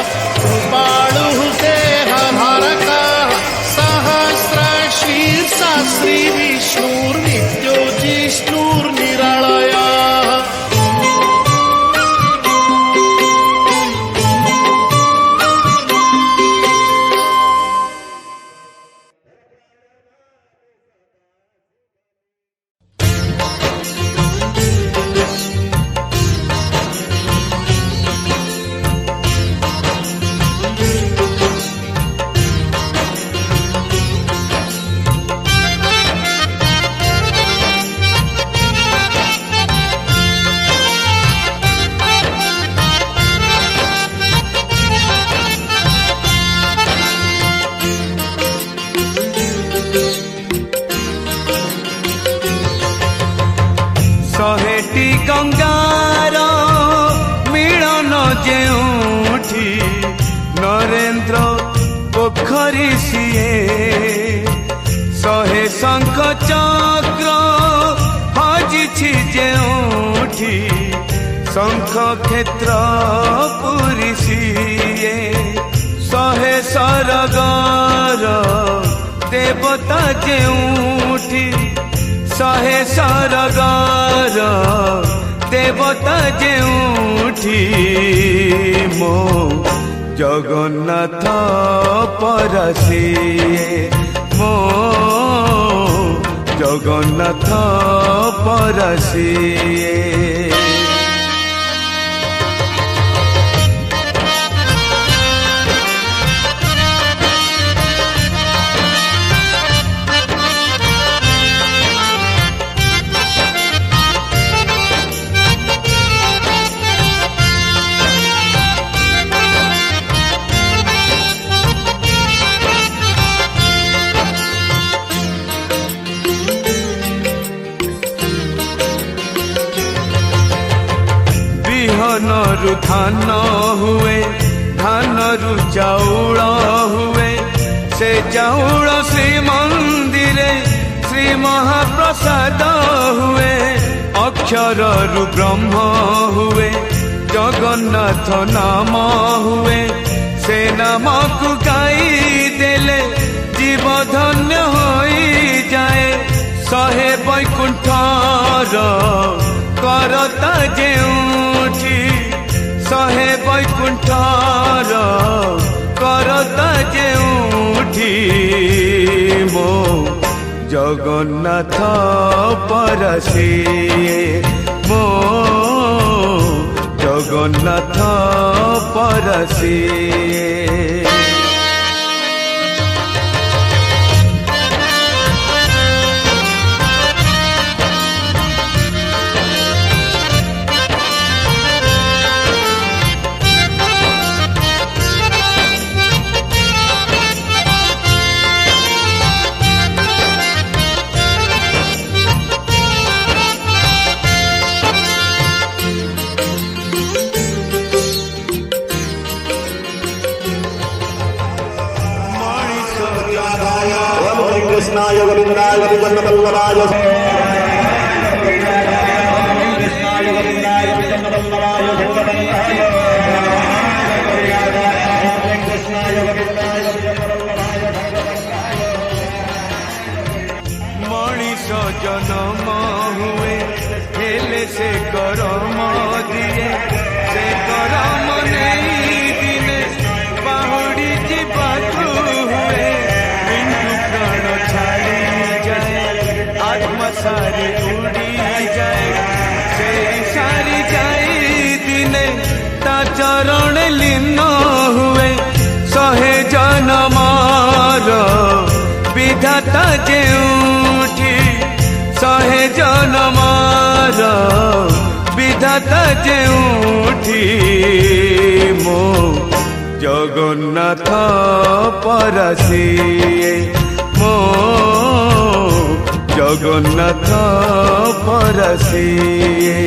कृपालुः देहधारकः सहस्रशीर्षा श्रीविष्णुर्नित्यो जिष्णुर्निरलयः ଶହେଟି ଗଙ୍ଗାର ମିଳନ ଯେଉଁଠି ନରେନ୍ଦ୍ର ପୋଖରୀ ସିଏ ଶହେ ଶଙ୍ଖ ଚକ୍ର ହଜିଛି ଯେଉଁଠି ଶଙ୍ଖ କ୍ଷେତ୍ର ପୁରୀ ସିଏ ଶହେ ସରଗର ଦେବତା ଯେଉଁଠି ଶହେ ସରଗର ଦେବତା ଯେଉଁଠି ମୋ ଜଗନ୍ନାଥ ପରସିଏ ମୋ ଜଗନ୍ନାଥ ପରସିଏ ବିହନରୁ ଧାନ ହୁଏ ଧାନରୁ ଚାଉଳ ହୁଏ ସେ ଚାଉଳ ଶ୍ରୀମନ୍ଦିରେ ଶ୍ରୀ ମହାପ୍ରସାଦ ହୁଏ ଅକ୍ଷରରୁ ବ୍ରହ୍ମ ହୁଏ ଜଗନ୍ନାଥ ନାମ ହୁଏ ସେ ନାମକୁ ଗାଇ ଦେଲେ ଜୀବ ଧନ୍ୟ ହୋଇଯାଏ ଶହେ ବୈକୁଣ୍ଠର କରତା ଯେଉଁଠି ଶହେ ବୈକୁଣ୍ଠର କରତା ଯେଉଁଠି ମୋ ଜଗନ୍ନାଥ ପରସିଏ ମୋ ଜଗନ୍ନାଥ ପରସିଏ कृष्णाय गोविंदाय गोविंदवल्लभाय कृष्णाय गोविंदाय गोविंदवल्लभाय कृष्णाय गोविंदाय मनीष जन्म हुए हेले से करम दिए से करम नहीं दिने बाहुड़ी जीवाकू हुए बिंदु प्राण छाड़ी जाए आत्मा सारी उड़ी जाए से सारी जाए दिने ता चरण लीन हुए सहे जनमार विधाता जेउठी सहे जनमार विधाता जेउठी मो जगन्नाथ परसिए मो जगन्नाथ परसिए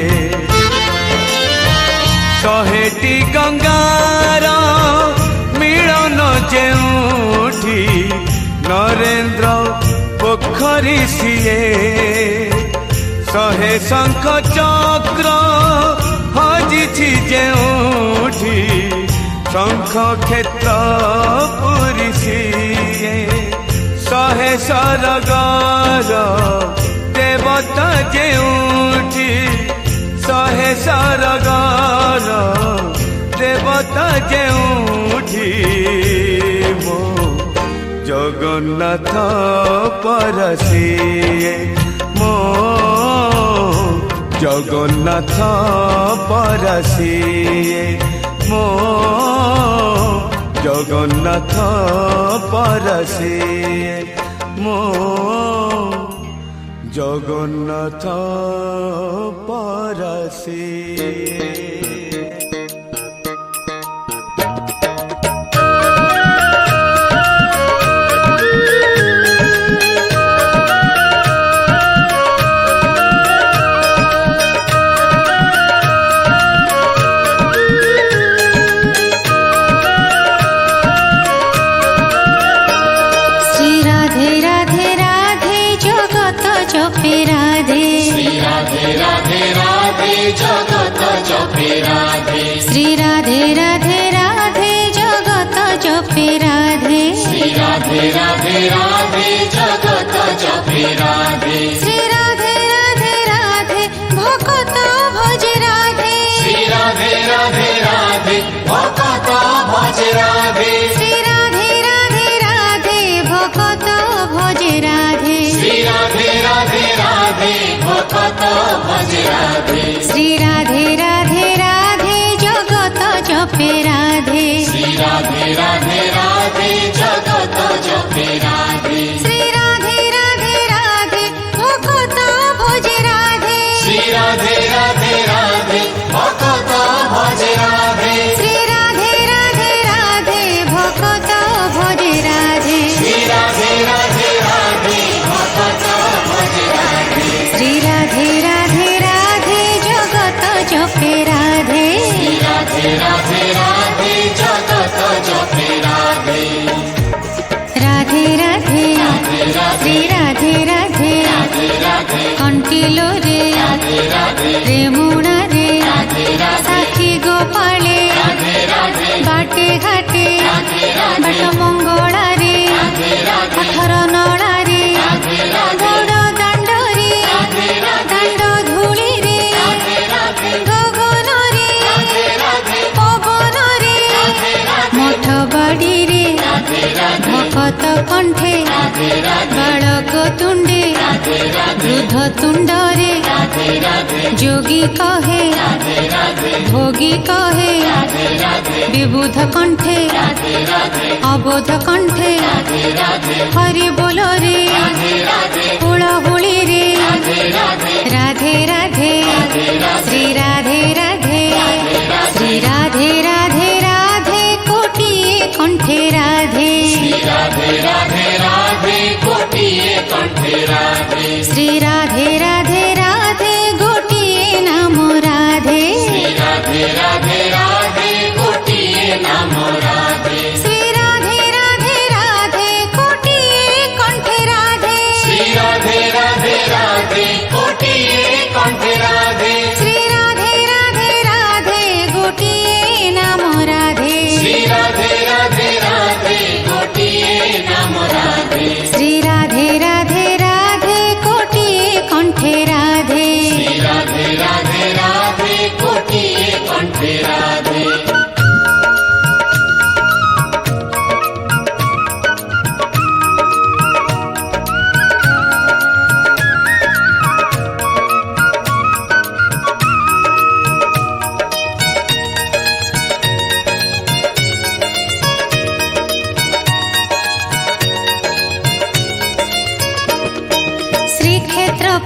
शहेटी गंगार मिलन जेउठी नरेंद्र पोखरी सिए शहे शंख चक्र हजिछि जेउठी शंख क्षेत्र पुरी सिए शहे सरगार देवता जेउठी शहे सरगार देवता जेउठी मो जगन्नाथ परसिए मो जगन्नाथ परसिए मो जगन्नाथ परसिए मो जगन्नाथ परसिए श्री राधे राधे राधे जगत जपे राधे श्री राधे राधे राधे जगत जपे राधे श्री राधे राधे राधे भक्त भजे राधे श्री राधे राधे राधे भक्त भजे राधे श्री राधे राधे राधे भक्त भजे राधे श्री राधे राधे राधे भक्त भजे राधे श्री राधे राधे राधे जगत जपे राधे श्री राधे राधे राधे जगत जपे राधे श्री राधे राधे राधे भक्त भजे राधे श्री राधे राधे राधे भक्त भजे राधे श्री राधे राधे राधे भक्त भजे राधे श्री राधे राधे राधे भक्त भजे राधे श्री राधे राधे राधे जगत जपे राधे श्री राधे राधे राधे जगत जपे राधे राधे राधे श्री राधे राधे कंटिलो रे रेमुणा रे साखी गोपाले बाटे घाटे बाट मंगला रे पथर नला रे गौड़ दांड रे दांड धूली रे गगन रे पवन रे मठ बाड़ी रे भकत कंठे बालक तुंडे वृद्ध तुंडरे जोगी कहे भोगी कहे विबुध कंठे अबोध कंठे हरि बोल रे हुलहुली रे राधे राधे श्री राधे राधे श्री राधे राधे राधे कोटिए कंठे राधे राधे राधे राधे कोटिए कंठे राधे श्री राधे राधे राधे गोटिए नाम राधे श्री राधे राधे राधे कोटिए नाम राधे श्री राधे राधे राधे कोटिए कंठे राधे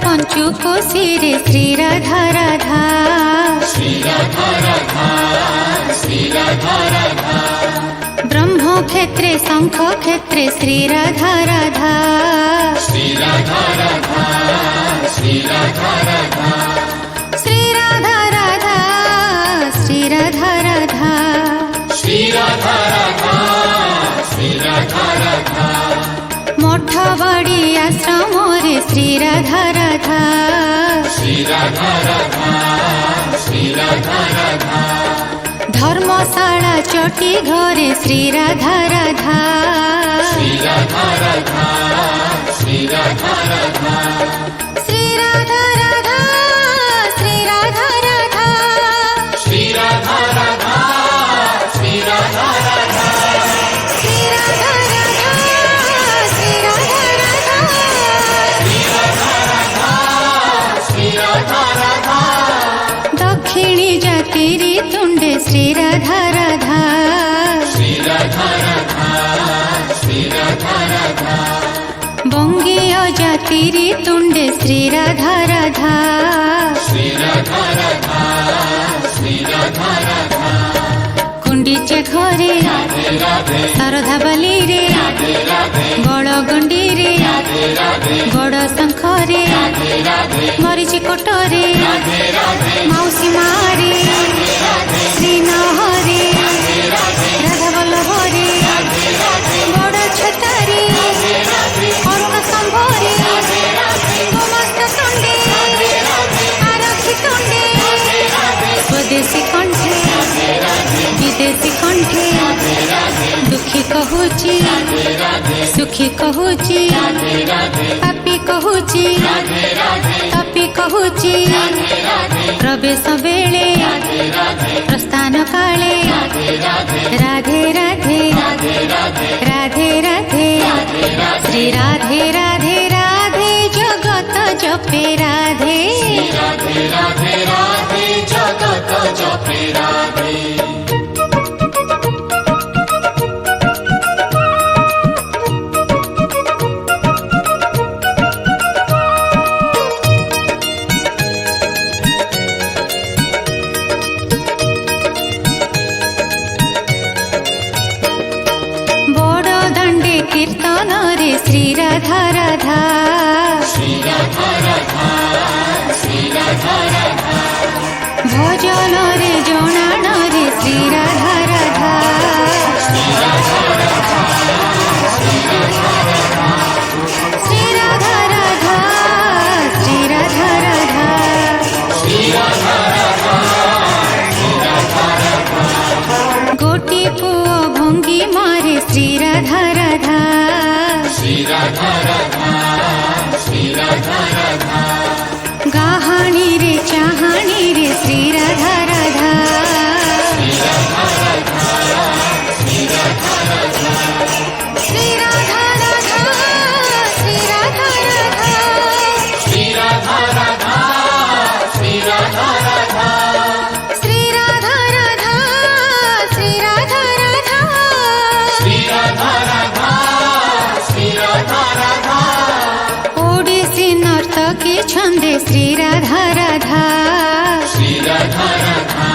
पंचु कोशी रे श्री राधा राधा श्री राधा राधा श्री राधा राधा ब्रह्म क्षेत्रे शंख क्षेत्रे श्री राधा राधा श्री राधा राधा श्री राधा राधा श्री राधा राधा श्री राधा राधा श्री राधा राधा श्री राधा राधा मठ बड़ी आश्रम रे श्री राधा राधा श्री राधा राधा श्री राधा राधा धर्मशाला चटी घरे श्री राधा राधा श्री राधा राधा श्री राधा राधा श्री राधा राधा श्री राधा राधा श्री राधा राधा श्री राधा राधा श्री राधा राधा श्री राधा राधा श्री राधा राधा दक्षिणी जातिरी तुंडे श्री राधा राधा श्री राधा राधा श्री राधा राधा बंगीय जातिरी तुंडे श्री राधा राधा श्री राधा राधा श्री राधा राधा कुंडीचे घरे राधे राधे शारदा बाली रे राधे राधे बड़ गंडी रे राधे राधे बड़ शंख रे राधे राधे मरीची कोटरे राधे राधे मौसी मारे श्री नहरे राधा वल्लभ रे बड़ छतारे अरुण संभरे समस्त तुंडे आरक्षी तुंडे स्वदेशी कंठे विदेशी कंठे दुखी कहूची सुखी कहूची पापी कहूची तपी कहूची प्रवेश बेले प्रस्थान काले राधे राधे राधे राधे श्री राधे राधे राधे जगत जपे राधे राधे राधे राधे जगत जपे राधे बड़ दंडे कीर्तन रे श्री राधा राधा श्री राधा राधा श्री राधा राधा भजन रे जनाण रे श्री राधा राधा श्री राधा राधा श्री राधा राधा श्री राधा राधा श्री राधा राधा गोटी पुओ भंगी मारे श्री राधा राधा श्री राधा राधा श्री राधा राधा गाहाणी रे चाहाणी रे श्री राधा राधा श्री राधा राधा श्री राधा राधा श्री राधा राधा श्री राधा राधा श्री राधा राधा श्री राधा राधा श्री राधा राधा श्री राधा राधा श्री राधा राधा श्री राधा राधा ओडिसी नर्तकी छंदे श्री राधा राधा श्री राधा राधा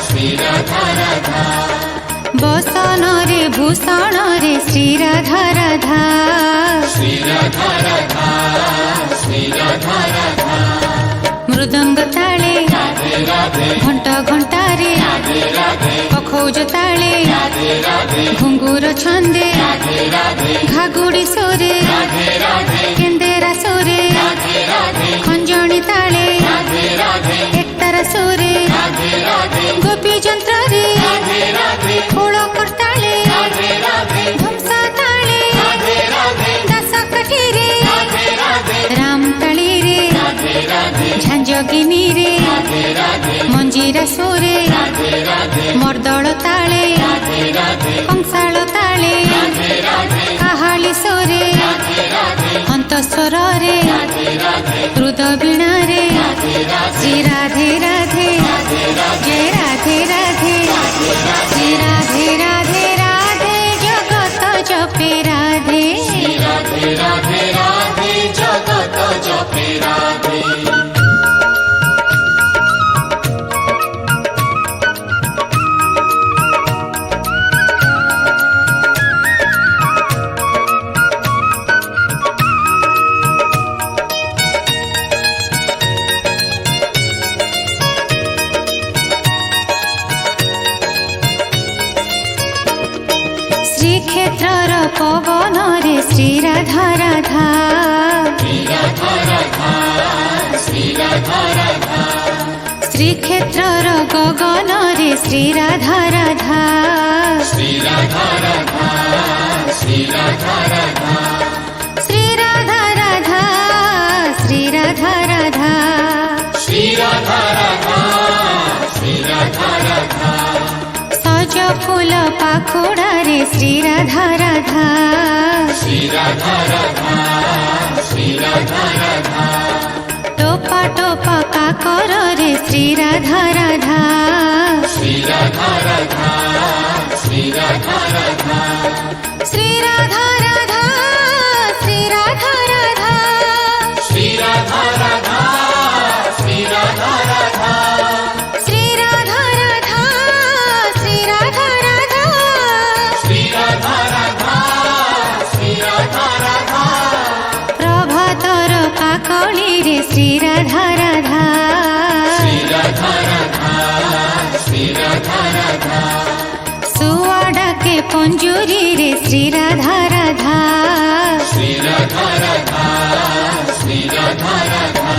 श्री राधा राधा बसन रे भूषण रे श्री राधा राधा श्री राधा राधा श्री राधा राधा मृदंग ताले राधे राधे घंट घंटारे राधे राधे पखौज ताले राधे राधे घुंगुर छंदे राधे राधे घागुड़ी सोरे राधे राधे केंदेरा सोरे राधे राधे खंजणी ताले राधे राधे एकतारा सोरे राधे राधे गोपी जंत्र रे राधे राधे खोल करताले राधे राधे धुमसा ताले राधे राधे दास कठी रे राधे राधे राम तळी रे राधे राधे झांजगिनी रे राधे राधे मंजीरा सोरे राधे राधे मर्दळ ताळे राधे राधे कंसाळ ताळे राधे राधे काहाळी सोरे राधे राधे अंतस्वर रे राधे राधे हृद वीणा रे राधे राधे श्री राधे राधे जय राधे राधे श्री राधे राधे राधे जगत जपे राधे राधे राधे राधे जगत जपे राधे ଶ୍ରୀକ୍ଷେତ୍ରର ଗଗନରେ ଶ୍ରୀ ରାଧା ରାଧା ଶ୍ରୀ ରାଧା ରାଧା ଶ୍ରୀ ରାଧା ରାଧା ଶ୍ରୀ ରାଧା ରାଧା ଶ୍ରୀ ରାଧା ରାଧା ଶ୍ରୀ ରାଧା ରାଧା ଶ୍ରୀ ରାଧା ରାଧା ସଜ ଫୁଲ ପାଖୁଡ଼ାରେ ଶ୍ରୀ ରାଧା ରାଧା ଶ୍ରୀ ରାଧା ରାଧା ଶ୍ରୀ ରାଧା ରାଧା ଟୋପା ଟୋପା କାକରରେ ଶ୍ରୀ ରାଧା ରାଧା ଶ୍ରୀ ରାଧା ରାଧା ଶ୍ରୀ ରାଧା ରାଧା ଶ୍ରୀ ରାଧା ରାଧା ଶ୍ରୀ ରାଧା ରାଧା ଶ୍ରୀ ରାଧା ରାଧା ଶ୍ରୀ ରାଧା ରାଧା ଶ୍ରୀ ରାଧା ରାଧା ଶ୍ରୀ ରାଧା ରାଧା ଶ୍ରୀ ରାଧା ରାଧା ଶ୍ରୀ ରାଧା ରାଧା ପ୍ରଭାତର କାକଳିରେ ଶ୍ରୀ ରାଧା ରାଧା ଶ୍ରୀ ରାଧା ରାଧା ଶ୍ରୀ ରାଧା ରାଧା ଶୁଆ ଡାକେ ପଞ୍ଜୁରୀରେ ଶ୍ରୀ ରାଧା ରାଧା ଶ୍ରୀ ରାଧା ରାଧା ଶ୍ରୀ ରାଧା ରାଧା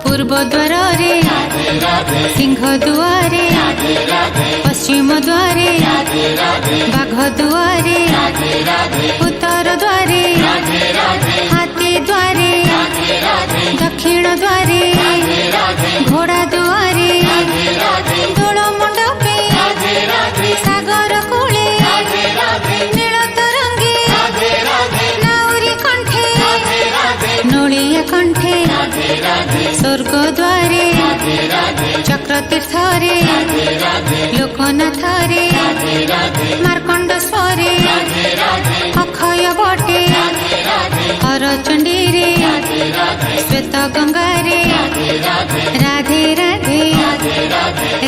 ପୂର୍ବ ଦ୍ୱାରରେ ରାଧେ ରାଧେ ସିଂହ ଦୁଆରେ ରାଧେ ରାଧେ ପଶ୍ଚିମ ଦ୍ୱାରେ ରାଧେ ରାଧେ ବାଘ ଦୁଆରେ ରାଧେ ରାଧେ ଉତ୍ତର ଦ୍ୱାରେ ରାଧେ ରାଧେ ହାତୀ ଦ୍ୱାରେ ରାଧେ ରାଧେ ଦକ୍ଷିଣ ଦ୍ୱାରେ ରାଧେ ରାଧେ ଘୋଡ଼ା ଦୁଆରେ ରାଧେ ରାଧେ ଦୋଳ ମଣ୍ଡପେ ରାଧେ ରାଧେ ସାଗର କୂଳେ ରାଧେ ରାଧେ ନୀଳ ତରଙ୍ଗୀ ରାଧେ ରାଧେ ନାଉରୀ କଣ୍ଠେ ରାଧେ ରାଧେ ନୋଳିଆ କଣ୍ଠେ ରାଧେ ରାଧେ ସ୍ୱର୍ଗ ଦ୍ୱାରେ ରାଧେ ରାଧେ ଚକ୍ର ତୀର୍ଥରେ ରାଧେ ରାଧେ ଲୋକନାଥରେ ରାଧେ ରାଧେ ମାର୍କଣ୍ଡ ସ୍ୱରେ ରାଧେ ରାଧେ ଅକ୍ଷୟ ବଟେ ରାଧେ ରାଧେ ହରଚଣ୍ଡୀରେ ରାଧେ ରାଧେ ଶ୍ଵେତ ଗଙ୍ଗାରେ ରାଧେ ରାଧେ ରାଧେ ରାଧେ ରାଧେ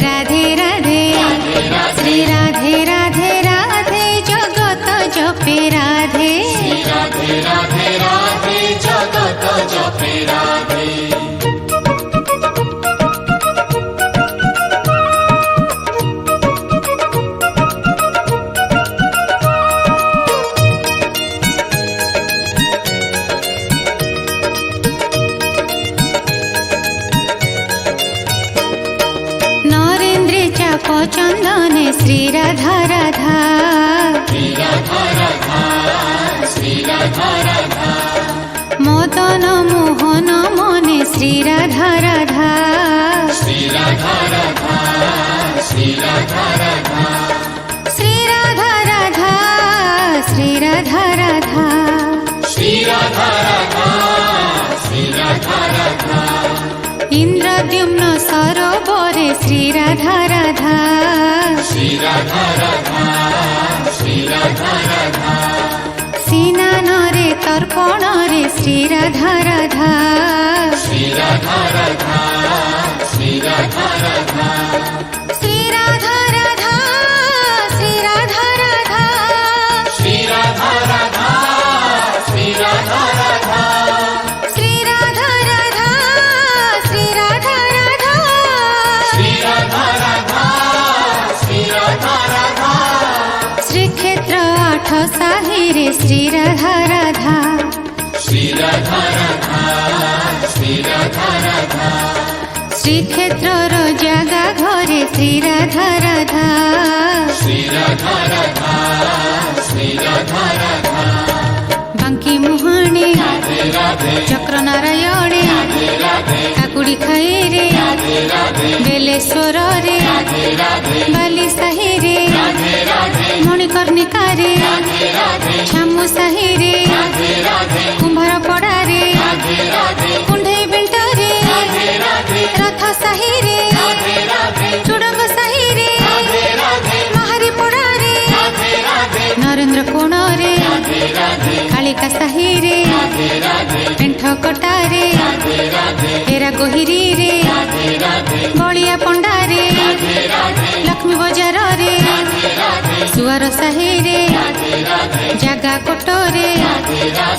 ରାଧେ ରାଧେ ଶ୍ରୀ ରାଧେ ରାଧେ ରାଧେ ଜଗତ ଜପେ ରାଧେ ରାଧେ ରାଧେ ରାଧେ ଜଗତ ଜପେ ରାଧେ नरेन्द्रे चाप चंदने श्री राधा राधा श्री राधा राधा श्री राधा राधा मदन मोहन मने श्री राधा राधा श्री राधा राधा श्री राधा राधा श्री राधा राधा श्री राधा राधा श्री राधा राधा श्री राधा राधा इंद्रद्युम्न सरोवरे श्री राधा राधा श्री राधा राधा श्री राधा राधा सीनानरे तर्पणरे श्री राधा राधा श्री राधा राधा श्री राधा राधा श्री राधा राधा श्री राधा राधा श्री राधा राधा श्री राधा राधा श्री राधा राधा श्री राधा राधा श्री राधा राधा श्री राधा राधा श्रीक्षेत्र आठ साहिरे श्री राधा राधा श्री राधा राधा श्री राधा राधा श्रीक्षेत्रर जागा घरे श्री राधा राधा श्री राधा राधा श्री राधा राधा बांकी मुहाणे राधे राधे चक्र नारायणे राधे राधे काकुड़ी खाइरे राधे राधे बेलेश्वर रे राधे राधे बाली साहिरे राधे राधे मणिकर्णिकारे राधे राधे छामु साहिरे राधे राधे कुंभार पड़ारे राधे राधे कुंढई बिंटरे राधे राधे रथ साहिरे राधे राधे चुडंग साहिरे राधे राधे महारी पड़ारे राधे राधे नरेंद्र कोणरे राधे राधे कालिका साहिरे राधे राधे पेंठ कटारे राधे राधे हेरा गोहिरी रे राधे राधे बलिया पंडारे राधे राधे लक्ष्मी बजार रे सुआर साहिरे जागा कोटरे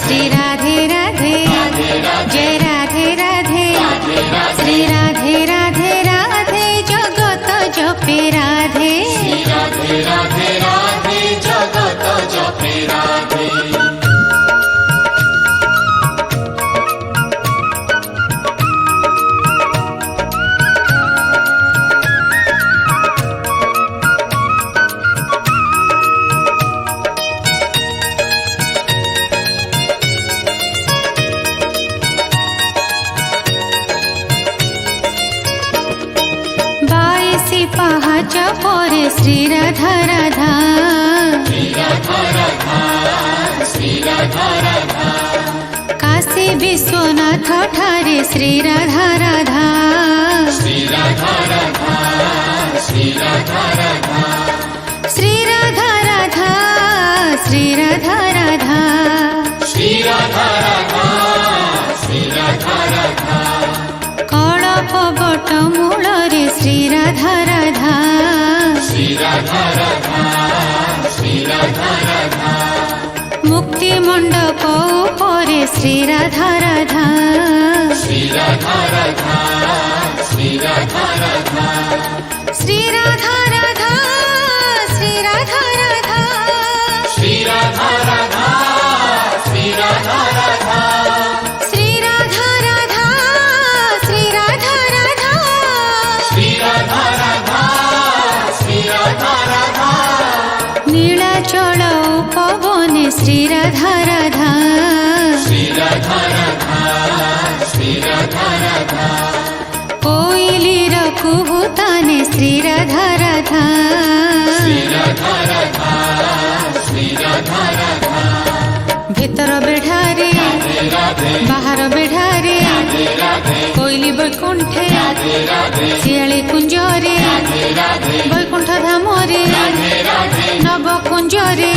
श्री राधे राधे जय राधे राधे श्री राधे राधे राधे जगत जपे राधे राधे राधे राधे जगत जपे राधे पाहाच परे श्री राधा राधा काशी विश्वनाथ ठारे श्री राधा राधा श्री राधा राधा श्री राधा राधा श्री राधा राधा कळप बट मूलरे श्री राधा राधा मुक्ति मंडप उपरे श्री राधा राधा श्री राधा राधा श्री राधा राधा श्री राधा राधा श्री राधा राधा श्री राधा राधा श्री राधा राधा श्री राधा राधा श्री राधा राधा श्री राधा राधा श्री राधा राधा नीलाचल उपवने श्री राधा राधा श्री राधा राधा श्री राधा राधा कोइलीर कुहुताने श्री राधा राधा श्री राधा राधा श्री राधा राधा भीतर बेढ़ारे बाहर बेढ़ारे कोइली बैकुंठे शियाली कुंजरे बैकुंठ धामरे नव कुंजरे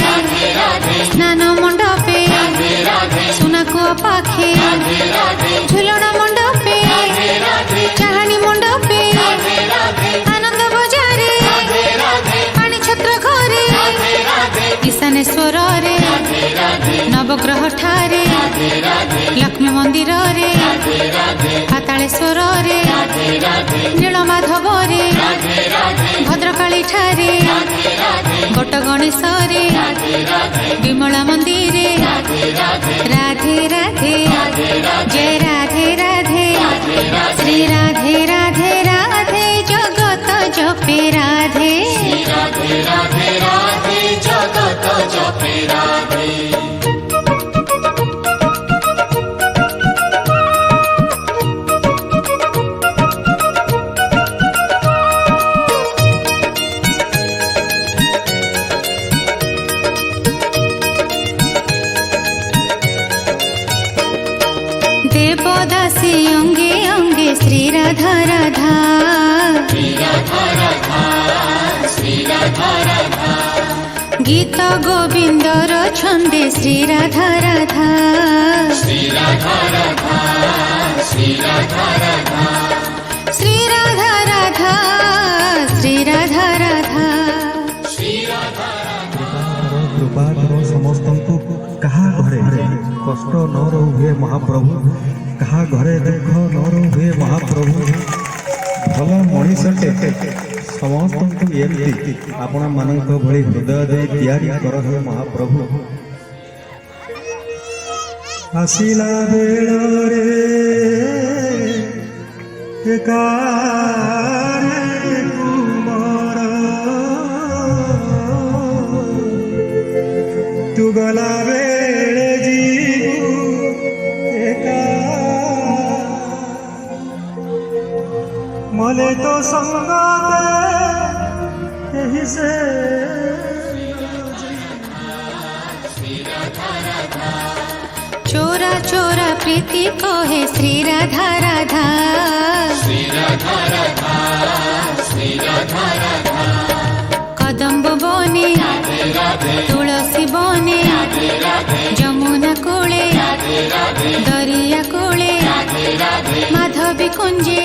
स्नान मंडपे सुनाकुआ पाखे झुलण मंडपे चाहानी मंडपे आनंद बजारे पानी छत्र घरे ईशानेश्वर रे नवग्रह ठारे लक्ष्मी मंदिर रे पातालेश्वर रे नीलमाधव रे भद्रकाली ठारे गोट गणेश रे विमला मंदिर राधे राधे जय राधे राधे श्री राधे राधे राधे जगत जपे राधे राधे राधे राधे जगत जपे राधे देवदासी अंगे अंगे श्री राधा राधा श्री राधा राधा श्री राधा राधा गीत गोविंदर छंदे श्री राधा राधा श्री राधा राधा श्री राधा राधा श्री राधा राधा श्री राधा राधा श्री राधा कृपा करो समस्त कहा घरे कष्ट न रहुए महाप्रभु कहा घरे दुख न रहुए महाप्रभु भल मनीषटे समस्त एमती आपण मानक भली हृदय दे तैयारी कर हे महाप्रभु आसिला बेलरे एकारे कुमार तू गला बेले जीवु एका मले तो संगाते यही से चोरा चोरा प्रीति कहे श्री राधा राधा श्री राधा राधा श्री राधा राधा कदम्ब बने तुलसी बने जमुना कूले दरिया कूले माधवी कुंजे